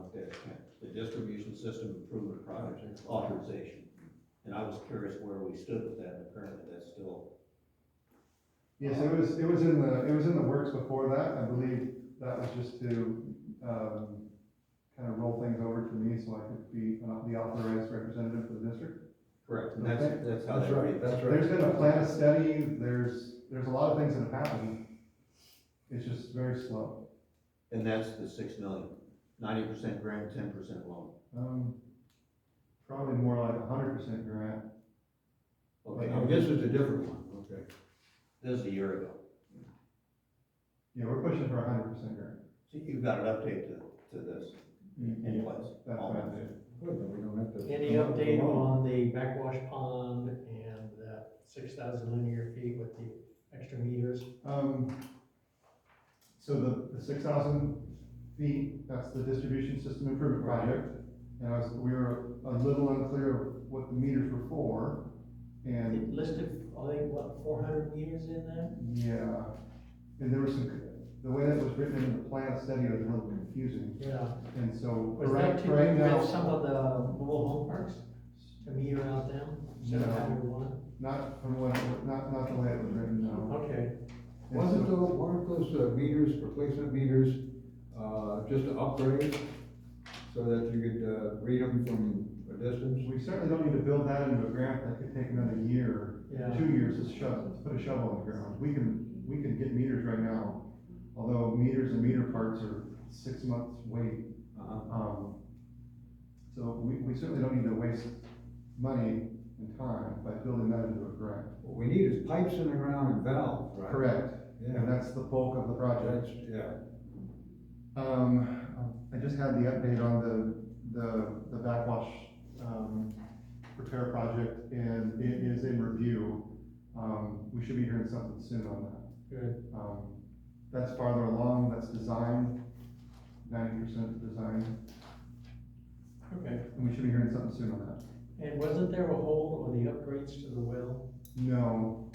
the distribution system improvement project authorization. And I was curious where we stood with that, and apparently that's still. Yes, it was in the works before that. I believe that was just to, kind of roll things over to me so I could be the authorized representative for the district. Correct, and that's how That's that right, reads. that's right. There's been a plan of study, there's a lot of things that have happened. It's just very slow. And that's the 6 million, 90% grant, 10% loan. Probably more like 100% grant. Okay, Oh, this is a different one, okay. this is a year ago. Yeah, we're pushing for 100% grant. So you've got an update to this in place. That's what I did. Good, then we don't have to. Any update on the backwash pond and that 6,000 linear feet with the extra meters? So the 6,000 feet, that's the distribution system improvement project. And we were a little unclear of what the meters were for. And It listed, I think, what, 400 meters in there? yeah, and there was the way that was written in the plan of study was a little confusing. Yeah. And so Was right that to right now, with some of the mobile home parks to meter out them instead of No. having one? not from what, not the way it was written, no. Okay. Weren't those meters, replacement meters, just to upgrade so that you could, read them from a distance? We certainly don't need to build that into a grant that could take another year, Yeah. 2 years to put a shovel in the ground. We can get meters right now, although meters and meter parts are 6 months wait. So we certainly don't need to waste money and time by building that into a grant. What we need is pipes in the ground and valves, right? Correct, Yeah, and that's the bulk of the project. that's, yeah. I just had the update on the backwash, repair project, and it is in review. We should be hearing something soon on that. Good. That's farther along, that's designed, 90% design, Okay. and we should be hearing something soon on that. And wasn't there a hole on the upgrades to the well? No,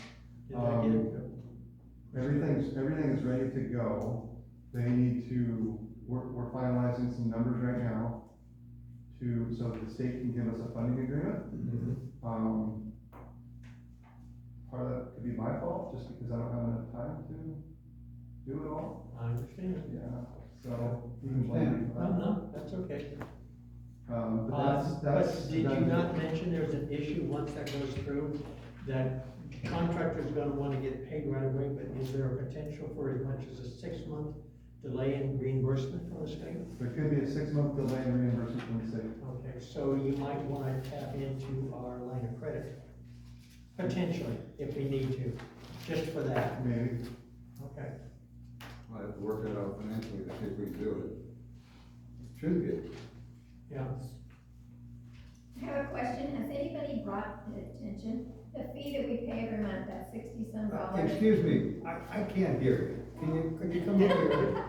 Did that get? everything is ready to go. They need to, we're finalizing some numbers right now so that the state can give us a funding agreement. Part of that could be my fault, just because I don't have enough time to do it all. I understand. Yeah, so you can blame me for No, that. no, that's okay. But that's. But did you not mention there's an issue once that goes through, that contractor's gonna wanna get paid right away, but is there a potential for as much as a 6-month delay in reimbursement from the state? There could be a 6-month delay in reimbursement from the state. Okay, so you might wanna tap into our line of credit, potentially, if we need to, just for that. Maybe. Okay. I'll have to work that out financially to see if we can do it. Should be. Yeah. I have a question, has anybody brought to attention the fee that we pay every month, that 60-some dollars? Excuse me, I can't hear you. Could you come up here?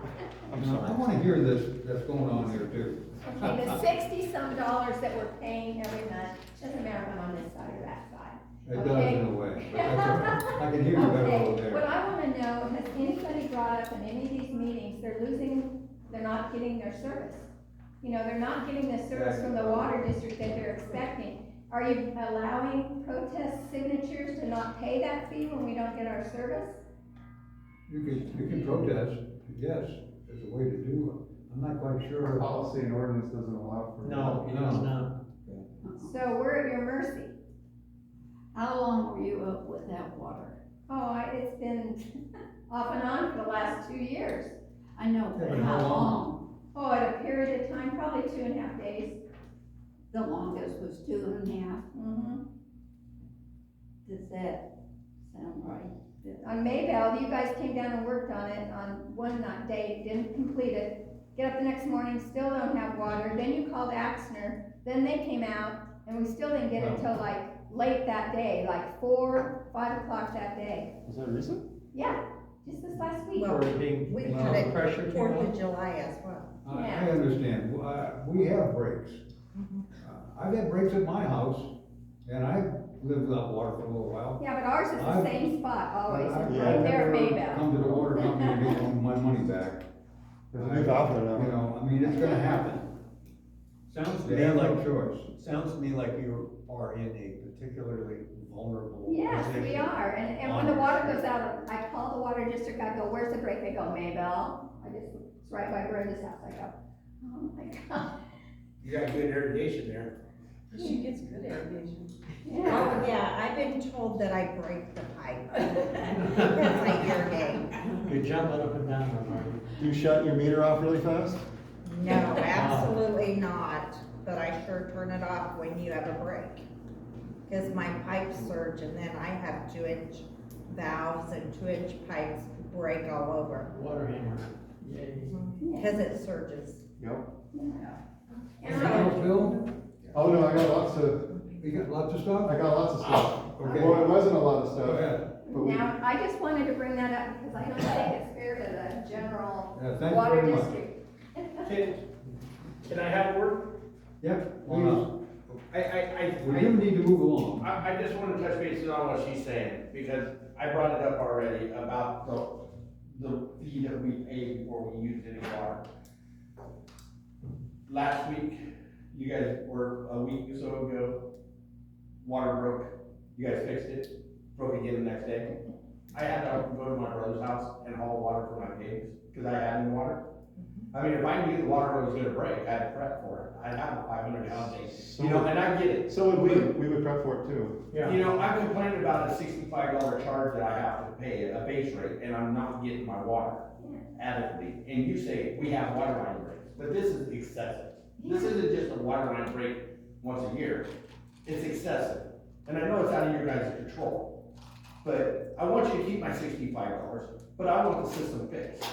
I'm I sorry. wanna hear this, that's going on here too. Okay, the 60-some dollars that we're paying every month, doesn't matter if I'm on this side or that side. It does in a way, but that's all right. I can hear you better over Okay, what there. I wanna know, has anybody brought up in any of these meetings, they're not getting their service? You know, they're not getting the service from the water district that they're expecting. Are you allowing protest signatures to not pay that fee when we don't get our service? You can protest, yes, there's a way to do it. I'm not quite Our sure. policy and ordinance doesn't allow for. No, it is not. So we're at your mercy. How long were you up without water? Oh, it's been off and on for the last 2 years. I know, Yeah, but but how how long? Oh, at a period of time, probably 2.5 days. The longest was 2.5. Mm-hmm. Does that sound right? On Maybell, you guys came down and worked on it on one day, didn't complete it. Get up the next morning, still don't have water. Then you called Axner, then they came out, and we still didn't get it till like late that day, like 4, 5 o'clock that day. Was that recent? Yeah, just this last week. For it being, We Well, had it pressure came 4th on. of July as well. I understand, we have breaks. I've had breaks at my house, and I've lived without water for a little while. Yeah, but ours is the same spot always, But I've right there at never Maybell. come to the water company to get my money back. There's a new valve there now. You know, I mean, it's gonna happen. Sounds to They me have no like, choice. sounds to me like you are in a particularly vulnerable Yes, we position. are, and when the water goes out, I call the water district, I go, where's the break? They go, Maybell. It's right by Brenda's house. I go, oh my God. You got good irrigation there. She gets good irrigation. Yeah. Oh, yeah, I've been told that I break the pipe. Because I irrigate. You're jumping up and down on Marty. Do you shut your meter off really fast? No, absolutely not, but I sure turn it off when you have a break. Because my pipes surge and then I have 2-inch valves and 2-inch pipes break all over. Water hammer. Yay. Because it surges. Yep. Anything else, Bill? Oh, no, I got lots of, You got lots of stuff? I got lots of stuff. Okay. Well, it wasn't a lot of Go stuff. ahead. But we, Now, I just wanted to bring that up because I don't think it's fair to the general Yeah, thank you water very much. district. Can I have a word? Yep, Why not? we do need to move along. I just want to touch base on what she's saying, because I brought it up already about the fee that we pay before we use any water. Last week, you guys were, a week or so ago, water broke, you guys fixed it, broke again the next day. I had to go to my brother's house and haul water for my pigs, because I had no water. I mean, if I knew the water was gonna break, I'd prep for it, I'd have a 500-gallon tank, you know, and I get it. so would we would prep for it too. You know, I'm complaining about a $65 charge that I have to pay, a base rate, and I'm not getting my water adequately. And you say, we have water line breaks, but this is excessive. This isn't just a water line break once a year, it's excessive. And I know it's out of your guys' control, but I want you to keep my $65, but I want the system fixed.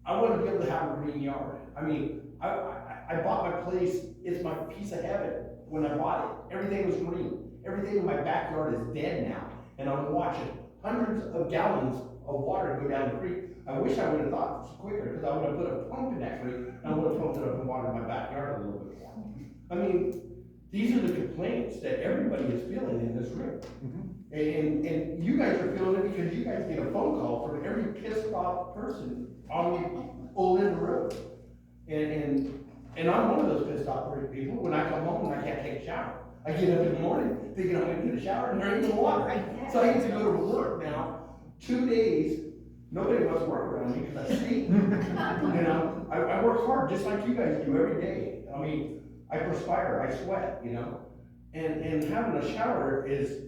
I want to be able to have a green yard. I mean, I bought my place, it's my piece of heaven when I bought it. Everything was green. Everything in my backyard is dead now. And I'm watching hundreds of gallons of water go down the creek. I wish I would have thought this quicker, because I would have put a pump in that creek, and I would have pumped it up and watered my backyard a little bit more. I mean, these are the complaints that everybody is feeling in this room. And you guys are feeling it because you guys get a phone call from every pissed off person on Old End Road. And I'm one of those pissed off people. When I come home and I can't take a shower, I get up in the morning thinking I'm gonna get a shower and there ain't no water. So I get to go to work now, 2 days, nobody wants to work around me because I stink. You know, I work hard just like you guys do every day. I mean, I perspire, I sweat, you know? And having a shower is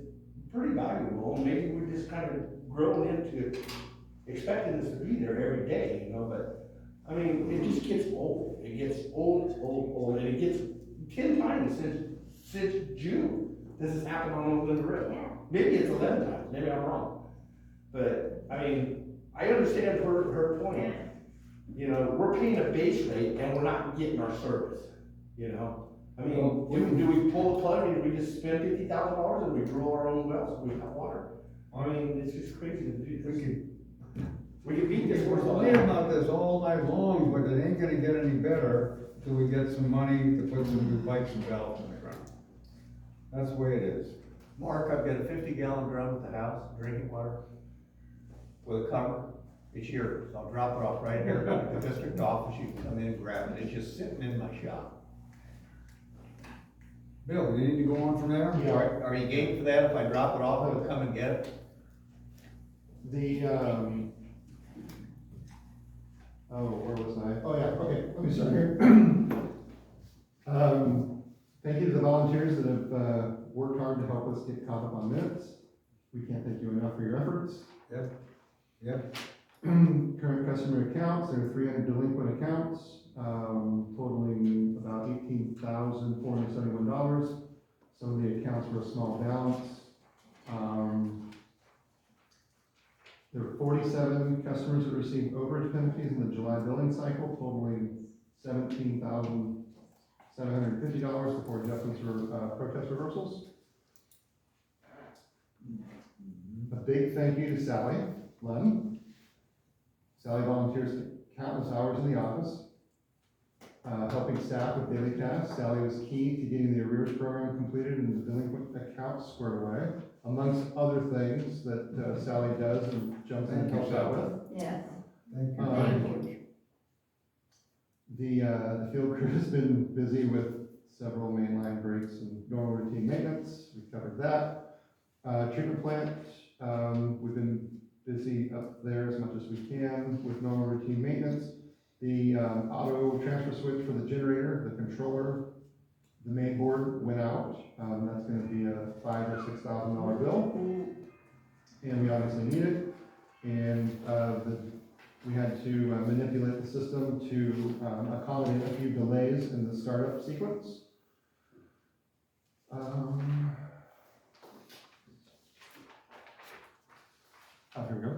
pretty valuable, and maybe we're just kind of grown into expecting this to be there every day, you know, but, I mean, it just gets old. It gets old, and it gets 10 times since June. This has happened on Old End Road. Maybe it's 11 times, maybe I'm wrong. But, I mean, I understand her point. You know, we're paying a base rate and we're not getting our service, you know? I mean, do we pull the plug and we just spend $50,000 and we drill our own wells and we have water? I mean, it's just crazy to do this. We could beat this We're horse all complaining day. about this all night long, but it ain't gonna get any better till we get some money to put some new pipes and valves in the ground. That's the way it is. Mark, I've got a 50-gallon drum at the house, drinking water, with a cover. It's yours. I'll drop it off right here at the district office. You can come in and grab it. It's just sitting in my shop. Bill, you need to go on from there? Are you game for that? If I drop it off, it'll come and get it? Where was I? Oh, yeah, okay, let me start here. Thank you to the volunteers that have, worked hard to help us get caught up on minutes. We can't thank you enough for your efforts. Yep. Current customer accounts, there are 300 delinquent accounts, totaling about $18,471. Some of the accounts were a small balance. There were 47 customers that received overage penalties in the July billing cycle, totaling $17,750 before adjustments for protest reversals. A big thank you to Sally Lunn. Sally volunteers countless hours in the office, helping staff with daily tasks. Sally was key to getting the arrears program completed and the delinquent accounts squared away, amongst other things that Sally does and jumps in and helps out with. Yes. Thank you Um, very much. The field crew has been busy with several mainline breaks and normal routine maintenance, we covered that. Treatment plant, we've been busy up there as much as we can with normal routine maintenance. The auto transfer switch for the generator, the controller, the main board went out. That's gonna be a $5,000 or $6,000 bill. And we obviously need it. And we had to manipulate the system to accommodate a few delays in the startup sequence. Here we go.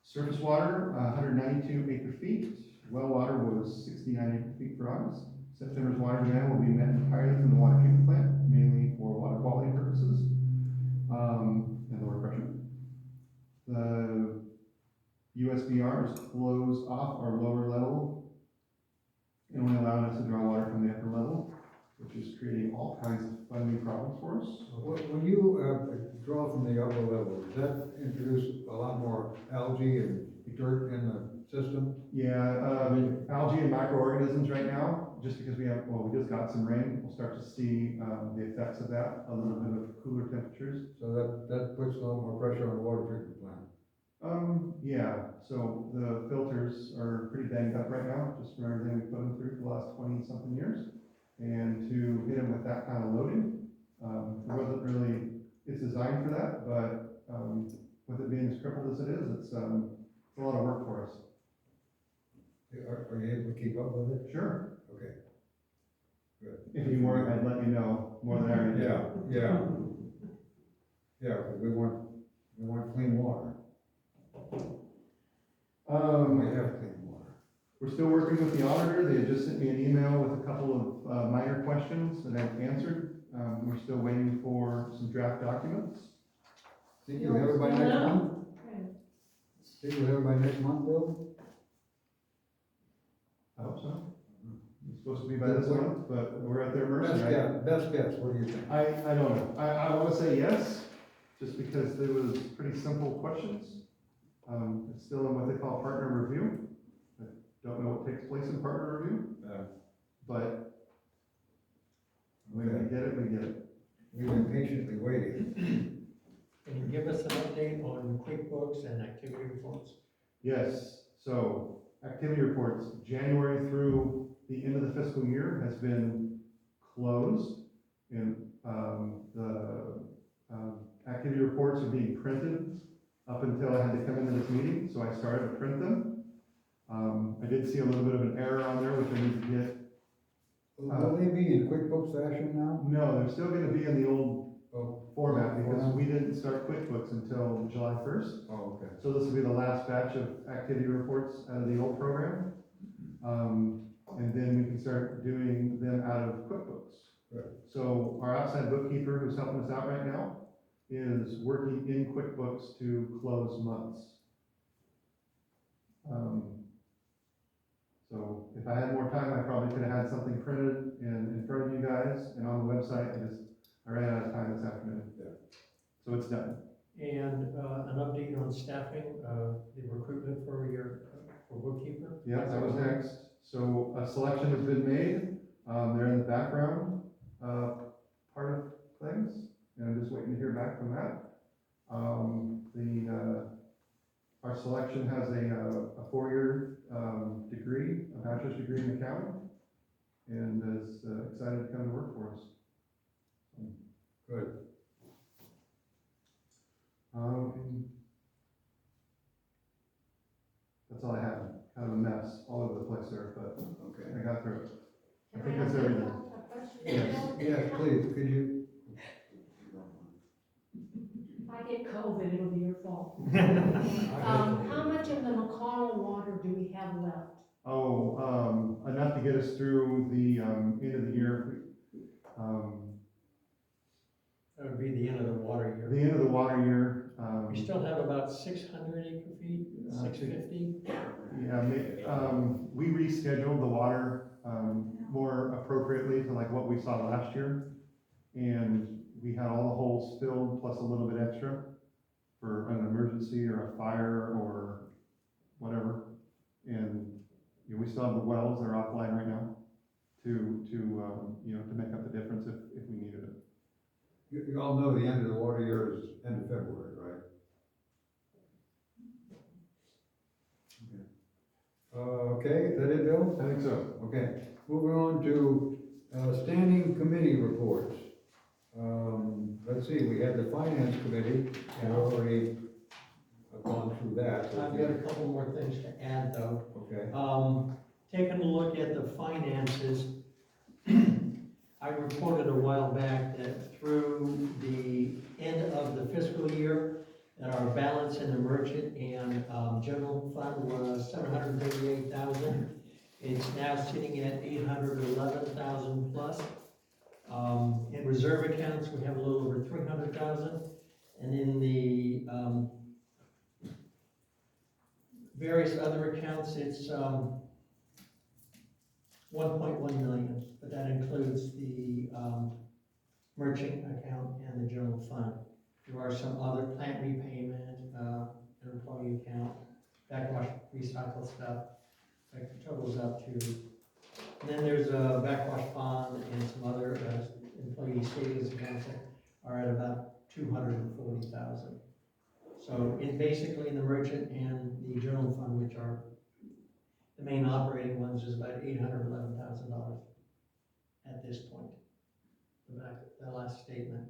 Surface water, 192 acre feet. Well water was 69 acre feet for August. September's water demand will be met entirely from the water treatment plant, mainly for water quality purposes, and lower pressure. The USBR is closed off our lower level and only allowing us to draw water from the upper level, which is creating all kinds of funding problems for us. When you draw from the upper level, does that introduce a lot more algae and dirt in the system? Yeah, algae and microorganisms right now, just because we just got some rain, we'll start to see the effects of that, a little bit of cooler temperatures. So that puts a lot more pressure on the water treatment plant. Yeah, so the filters are pretty banged up right now, just from everything we've put them through for the last 20-something years. And to hit them with that kind of loading, it wasn't really, it's designed for that, but with it being as crippled as it is, it's a lot of work for us. Are you able to keep up with it? Sure. Okay. Good. If you weren't, I'd let you know more than I already do. Yeah. Yeah, because we want clean water. We have clean water. We're still working with the auditor. They had just sent me an email with a couple of minor questions that I've answered. We're still waiting for some draft documents. Think you'll have it by next month? Think you'll have it by next month, Bill? I hope so. It's supposed to be by this month, but we're at their mercy. Best guess, what do you think? I don't know. I want to say yes, just because there was pretty simple questions. It's still in what they call partner review. I don't know what takes place in partner review, but when we get it, we get it. We've been patiently waiting. Can you give us an update on QuickBooks and activity reports? Yes, so activity reports, January through the end of the fiscal year has been closed, and the activity reports are being printed up until I had to come into this meeting, so I started to print them. I did see a little bit of an error on there, which I need to get. Will they be in QuickBooks fashion now? No, they're still gonna be in the old format, because we didn't start QuickBooks until July 1st. Oh, okay. So this will be the last batch of activity reports out of the old program. And then we can start doing them out of QuickBooks. Right. So our outside bookkeeper who's helping us out right now is working in QuickBooks to close months. So if I had more time, I probably could have had something printed in front of you guys and on the website. I ran out of time this afternoon. Yeah. So it's done. And an update on staffing, the recruitment for bookkeeper? Yeah, that was next. So a selection has been made. They're in the background part of things, and I'm just waiting to hear back from that. Our selection has a 4-year degree, a bachelor's degree in accounting, and is excited to come to work for us. Good. That's all I have. Kind of a mess all over the place there, but Okay. I got through it. I think that's everything. Yes, please, could you? If I get COVID, it'll be your fault. How much of the McConnell water do we have left? Oh, enough to get us through the end of the year. That would be the end of the water year. The end of the water year. We still have about 600 acre feet, 650? Yeah, we rescheduled the water more appropriately to like what we saw last year. And we had all the holes filled plus a little bit extra for an emergency or a fire or whatever. And you know, we still have the wells that are offline right now to, you know, to make up the difference if we needed it. You all know the end of the water year is end of February, right? Okay, is that it, Bill? I think so. Okay, moving on to, standing committee reports. Let's see, we had the finance committee, and already gone through that. I've got a couple more things to add, though. Okay, Taking a look at the finances, I reported a while back that through the end of the fiscal year, that our balance in the merchant and, general fund was $738,000. It's now sitting at $811,000 plus. In reserve accounts, we have a little over $300,000, and in the, various other accounts, it's, 1.1 million, but that includes the, merchant account and the general fund. There are some other plant repayment, an employee account, backwash recycle stuff, that totals up to. And then there's a backwash fund and some other, employee savings accounts that are at about 240,000. So in basically in the merchant and the general fund, which are the main operating ones, is about $811,000 at this point. The last statement.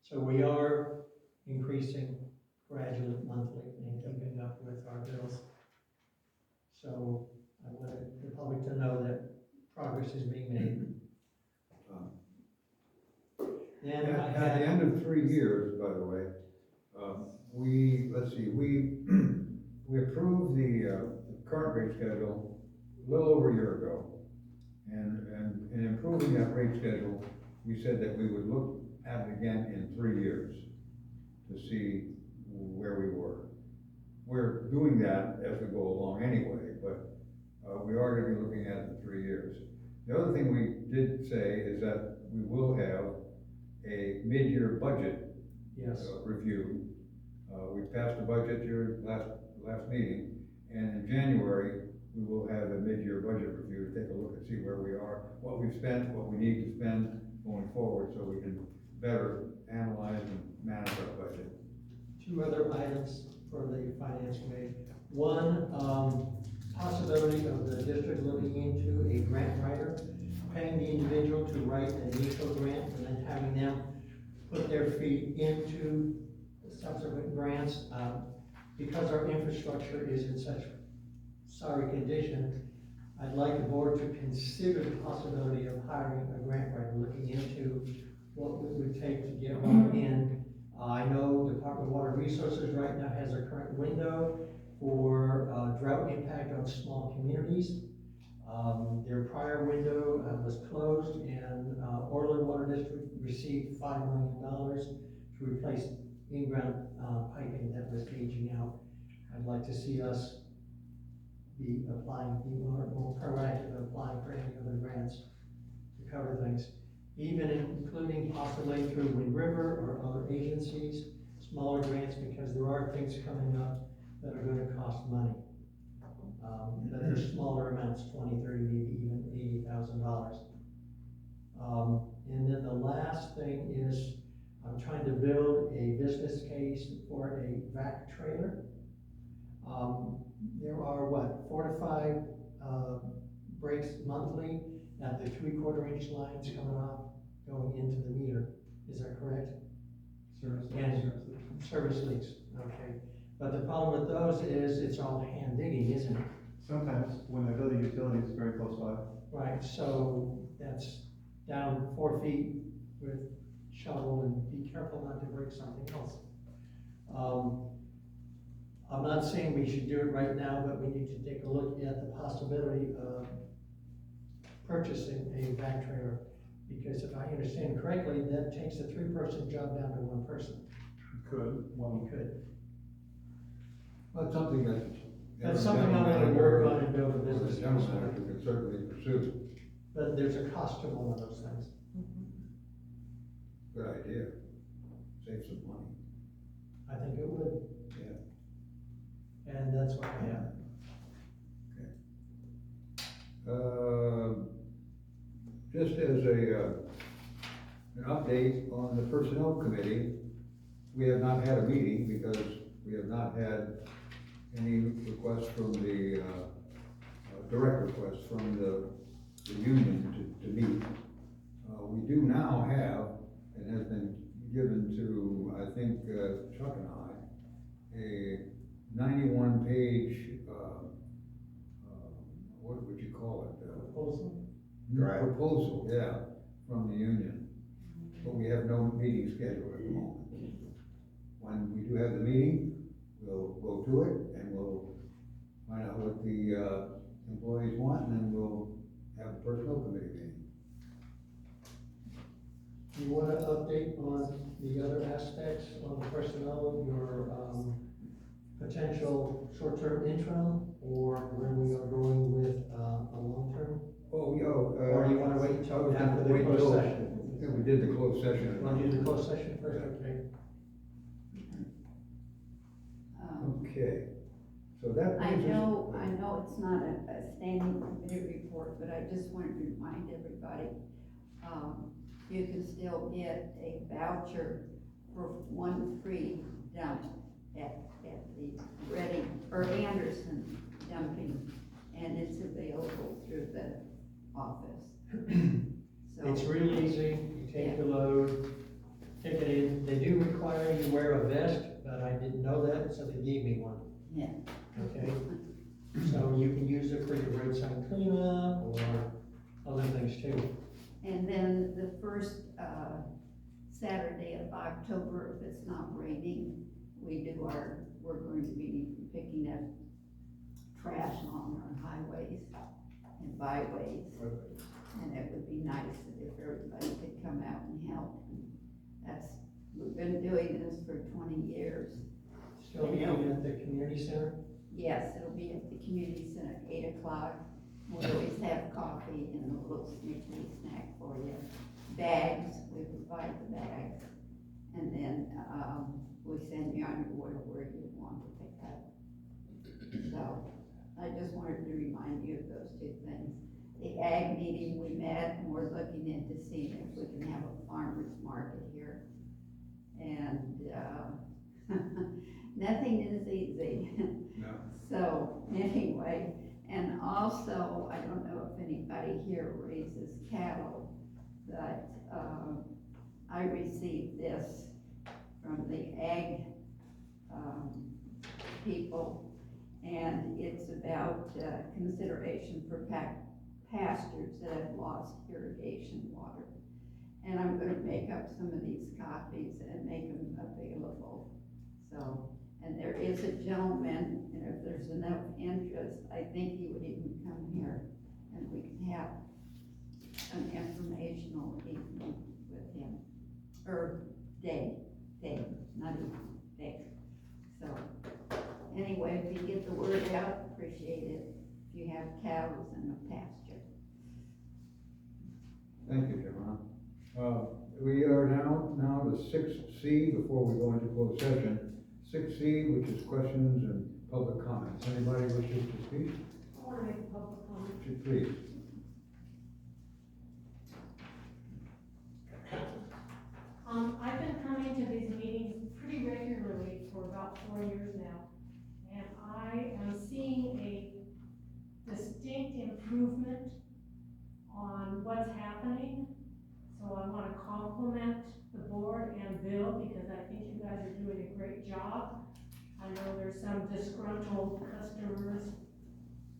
So we are increasing gradually monthly and keeping up with our bills. So I wanted the public to know that progress is being made. Then I at had, the end of 3 years, by the way, let's see, we approved the current rate schedule a little over a year ago. And in improving that rate schedule, we said that we would look at it again in 3 years to see where we were. We're doing that as we go along anyway, but we are gonna be looking at it in 3 years. The other thing we did say is that we will have a mid-year budget yes, review. We passed the budget here last meeting, and in January, we will have a mid-year budget review to take a look and see where we are, what we've spent, what we need to spend going forward, so we can better analyze and manage our budget. 2 other items for the finance committee. One, possibility of the district looking into a grant writer, paying the individual to write an initial grant and then having them put their fee into subsequent grants. Because our infrastructure is in such sorry condition, I'd like the board to consider the possibility of hiring a grant writer, looking into what it would take to get one in. I know Department of Water Resources right now has a current window for drought impact on small communities. Their prior window was closed, and Orland Water District received $5 million to replace in-ground piping that was aging out. I'd like to see us be more proactive in applying for any other grants to cover things, even including possibly through Wind River or other agencies, smaller grants, because there are things coming up that are going to cost money. But they're smaller amounts, 20, 30, maybe even $80,000. And then the last thing is I'm trying to build a business case for a vac trailer. There are 4 to 5 breaks monthly at the 3/4 inch lines coming off, going into the meter. Is that correct? Service leaks, okay. But the problem with those is it's all hand digging, isn't it? Sometimes, when they go to utilities, very close by. Right, so that's down 4 feet with shovel, and be careful not to break something else. I'm not saying we should do it right now, but we need to take a look at the possibility of purchasing a vac trailer. Because if I understand correctly, that takes a 3-person job down to 1 person. Could, You could. That's something that. That's something I'm gonna work on and build a business. General manager can certainly pursue. But there's a cost to one of those things. Good idea. Save some money. I think it would. Yeah. And that's what I have. Just as an update on the personnel committee, we have not had a meeting because we have not had any requests from the, direct requests from the union to meet. We do now have, and has been given to, I think, Chuck and I, a 91-page, what would you call it? Proposal? Proposal, yeah, from the union. But we have no meeting scheduled at the moment. When we do have the meeting, we'll go to it and we'll find out what the, employees want, and then we'll have a personnel committee meeting. Do you want to update on the other aspects on the personnel, your, potential short-term interim, or where we are going with, a long-term? Oh, yeah. Or do you want to wait until after the closed session? Yeah, we did the closed session. Want to do the closed session first, okay? Okay, so that I brings us. know it's not a standing committee report, but I just wanted to remind everybody, you can still get a voucher for one free dump at the Reading, or Anderson dumping, and it's available through the office. So, It's real easy, you take the load, take it in, they do require you to wear a vest, but I didn't know that, so they gave me one. yeah, Okay, so you can use it for your roadside cleanup or other things too. and then the first, Saturday of October, if it's not raining, we're going to be picking up trash on our highways and byways. And it would be nice if everybody could come out and help. We've been doing this for 20 years. Still meeting at the community center? Yes, it'll be at the community center, 8 o'clock. We always have coffee and a little sneaky snack for you. Bags, we provide the bags. And then, we send you on your way where you want to pick up. So, I just wanted to remind you of those two things. The ag meeting, we met and we're looking into seeing if we can have a farmer's market here. And, nothing is easy. No. So, anyway, and also, I don't know if anybody here raises cattle, but, I received this from the ag, people, and it's about, consideration for pastures that have lost irrigation water. And I'm gonna make up some of these copies and make them available. So, and there is a gentleman, and if there's enough interest, I think he would even come here and we can have an informational evening with him. Or day, not evening, day. So, anyway, if you get the word out, appreciate it. If you have cows in the pasture. Thank you, John. We are now to 6C before we go into closed session. 6C, which is questions and public comments. Anybody wishes to speak? I want to make a public comment. Please. I've been coming to these meetings pretty regularly for about 4 years now, and I am seeing a distinct improvement on what's happening. So I want to compliment the board and Bill, because I think you guys are doing a great job. I know there's some disgruntled customers,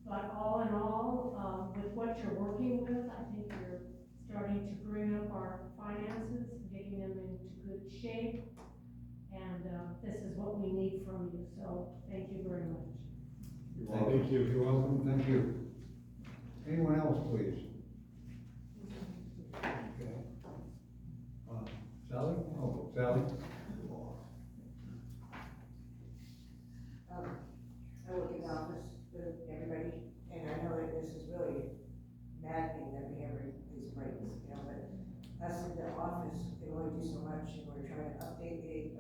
but all in all, with what you're working with, I think you're starting to bring up our finances, getting them into good shape. And this is what we need from you, so thank you very much. Thank you. You're welcome. Thank you. Anyone else, please? Okay. Sally? Oh, Sally? I work in the office with everybody, and I know that this is really maddening that we have these breaks, you know, but us in the office can only do so much, and we're trying to update the,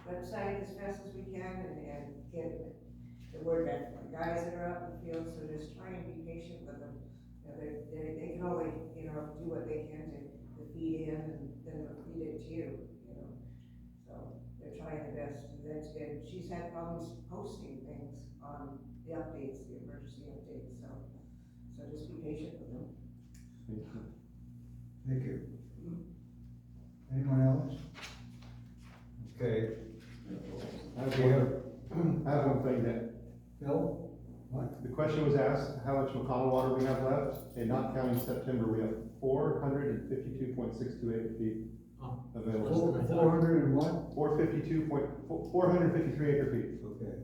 website as fast as we can and get the word out to the guys that are out in the field, so just try and be patient with them. they can only, you know, do what they can to feed in and then they'll feed it to you, you know. So they're trying their best, and that's good. She's had problems posting things on the updates, the emergency updates, so just be patient with them. Thank you. Anyone else? Okay. I have one thing that, Bill? What? the question was asked, how much McConnell water we have left, and not counting September, we have 452.62 acre feet available. 400 and what? 453 acre feet. Okay.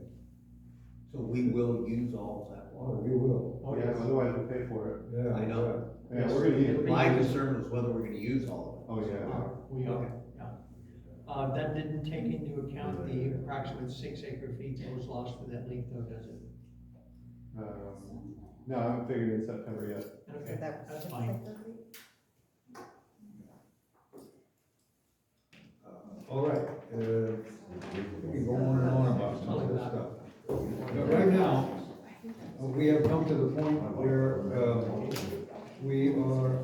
So we will use all of that Oh, water. you will. Oh, Yeah, yes. otherwise we pay for it. Yeah. I know. Yeah, we're gonna need it. My concern was whether we're gonna use all Oh, yeah. We are, Okay. yeah. That didn't take into account the approximate 6 acre feet that was lost for that leak though, does it? No, I haven't figured in September yet. Okay, That was that's six fine. acre feet? All right, we can go on and on about some of this stuff. But right now, we have come to the point where, we are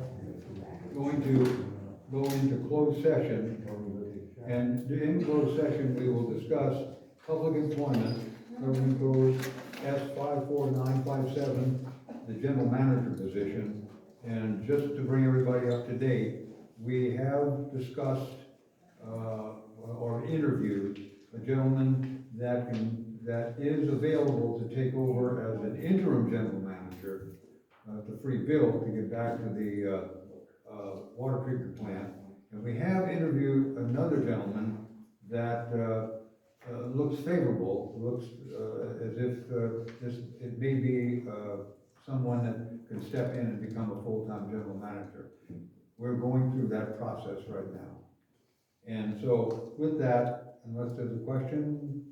going to go into closed session. And in closed session, we will discuss public employment, government code S 54957, the general manager position. And just to bring everybody up to date, we have discussed, or interviewed a gentleman that is available to take over as an interim general manager, to free Bill to get back to the, water treatment plant. And we have interviewed another gentleman that, looks favorable, looks, as if, it may be, someone that can step in and become a full-time general manager. We're going through that process right now. And so with that, unless there's a question,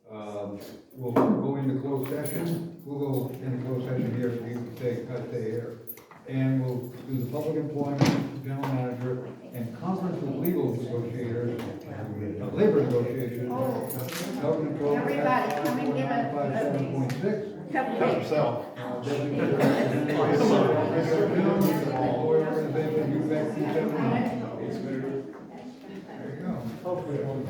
we'll go into closed session. We'll go into closed session here, so you can stay here. And we'll do the public employment, general manager, and conference with legal negotiators, labor negotiations. Government code, Everybody, come and give a- 547.6. Cupcake. yourself. Deputy Organization, UVEC 279. There you go. Hopefully it won't.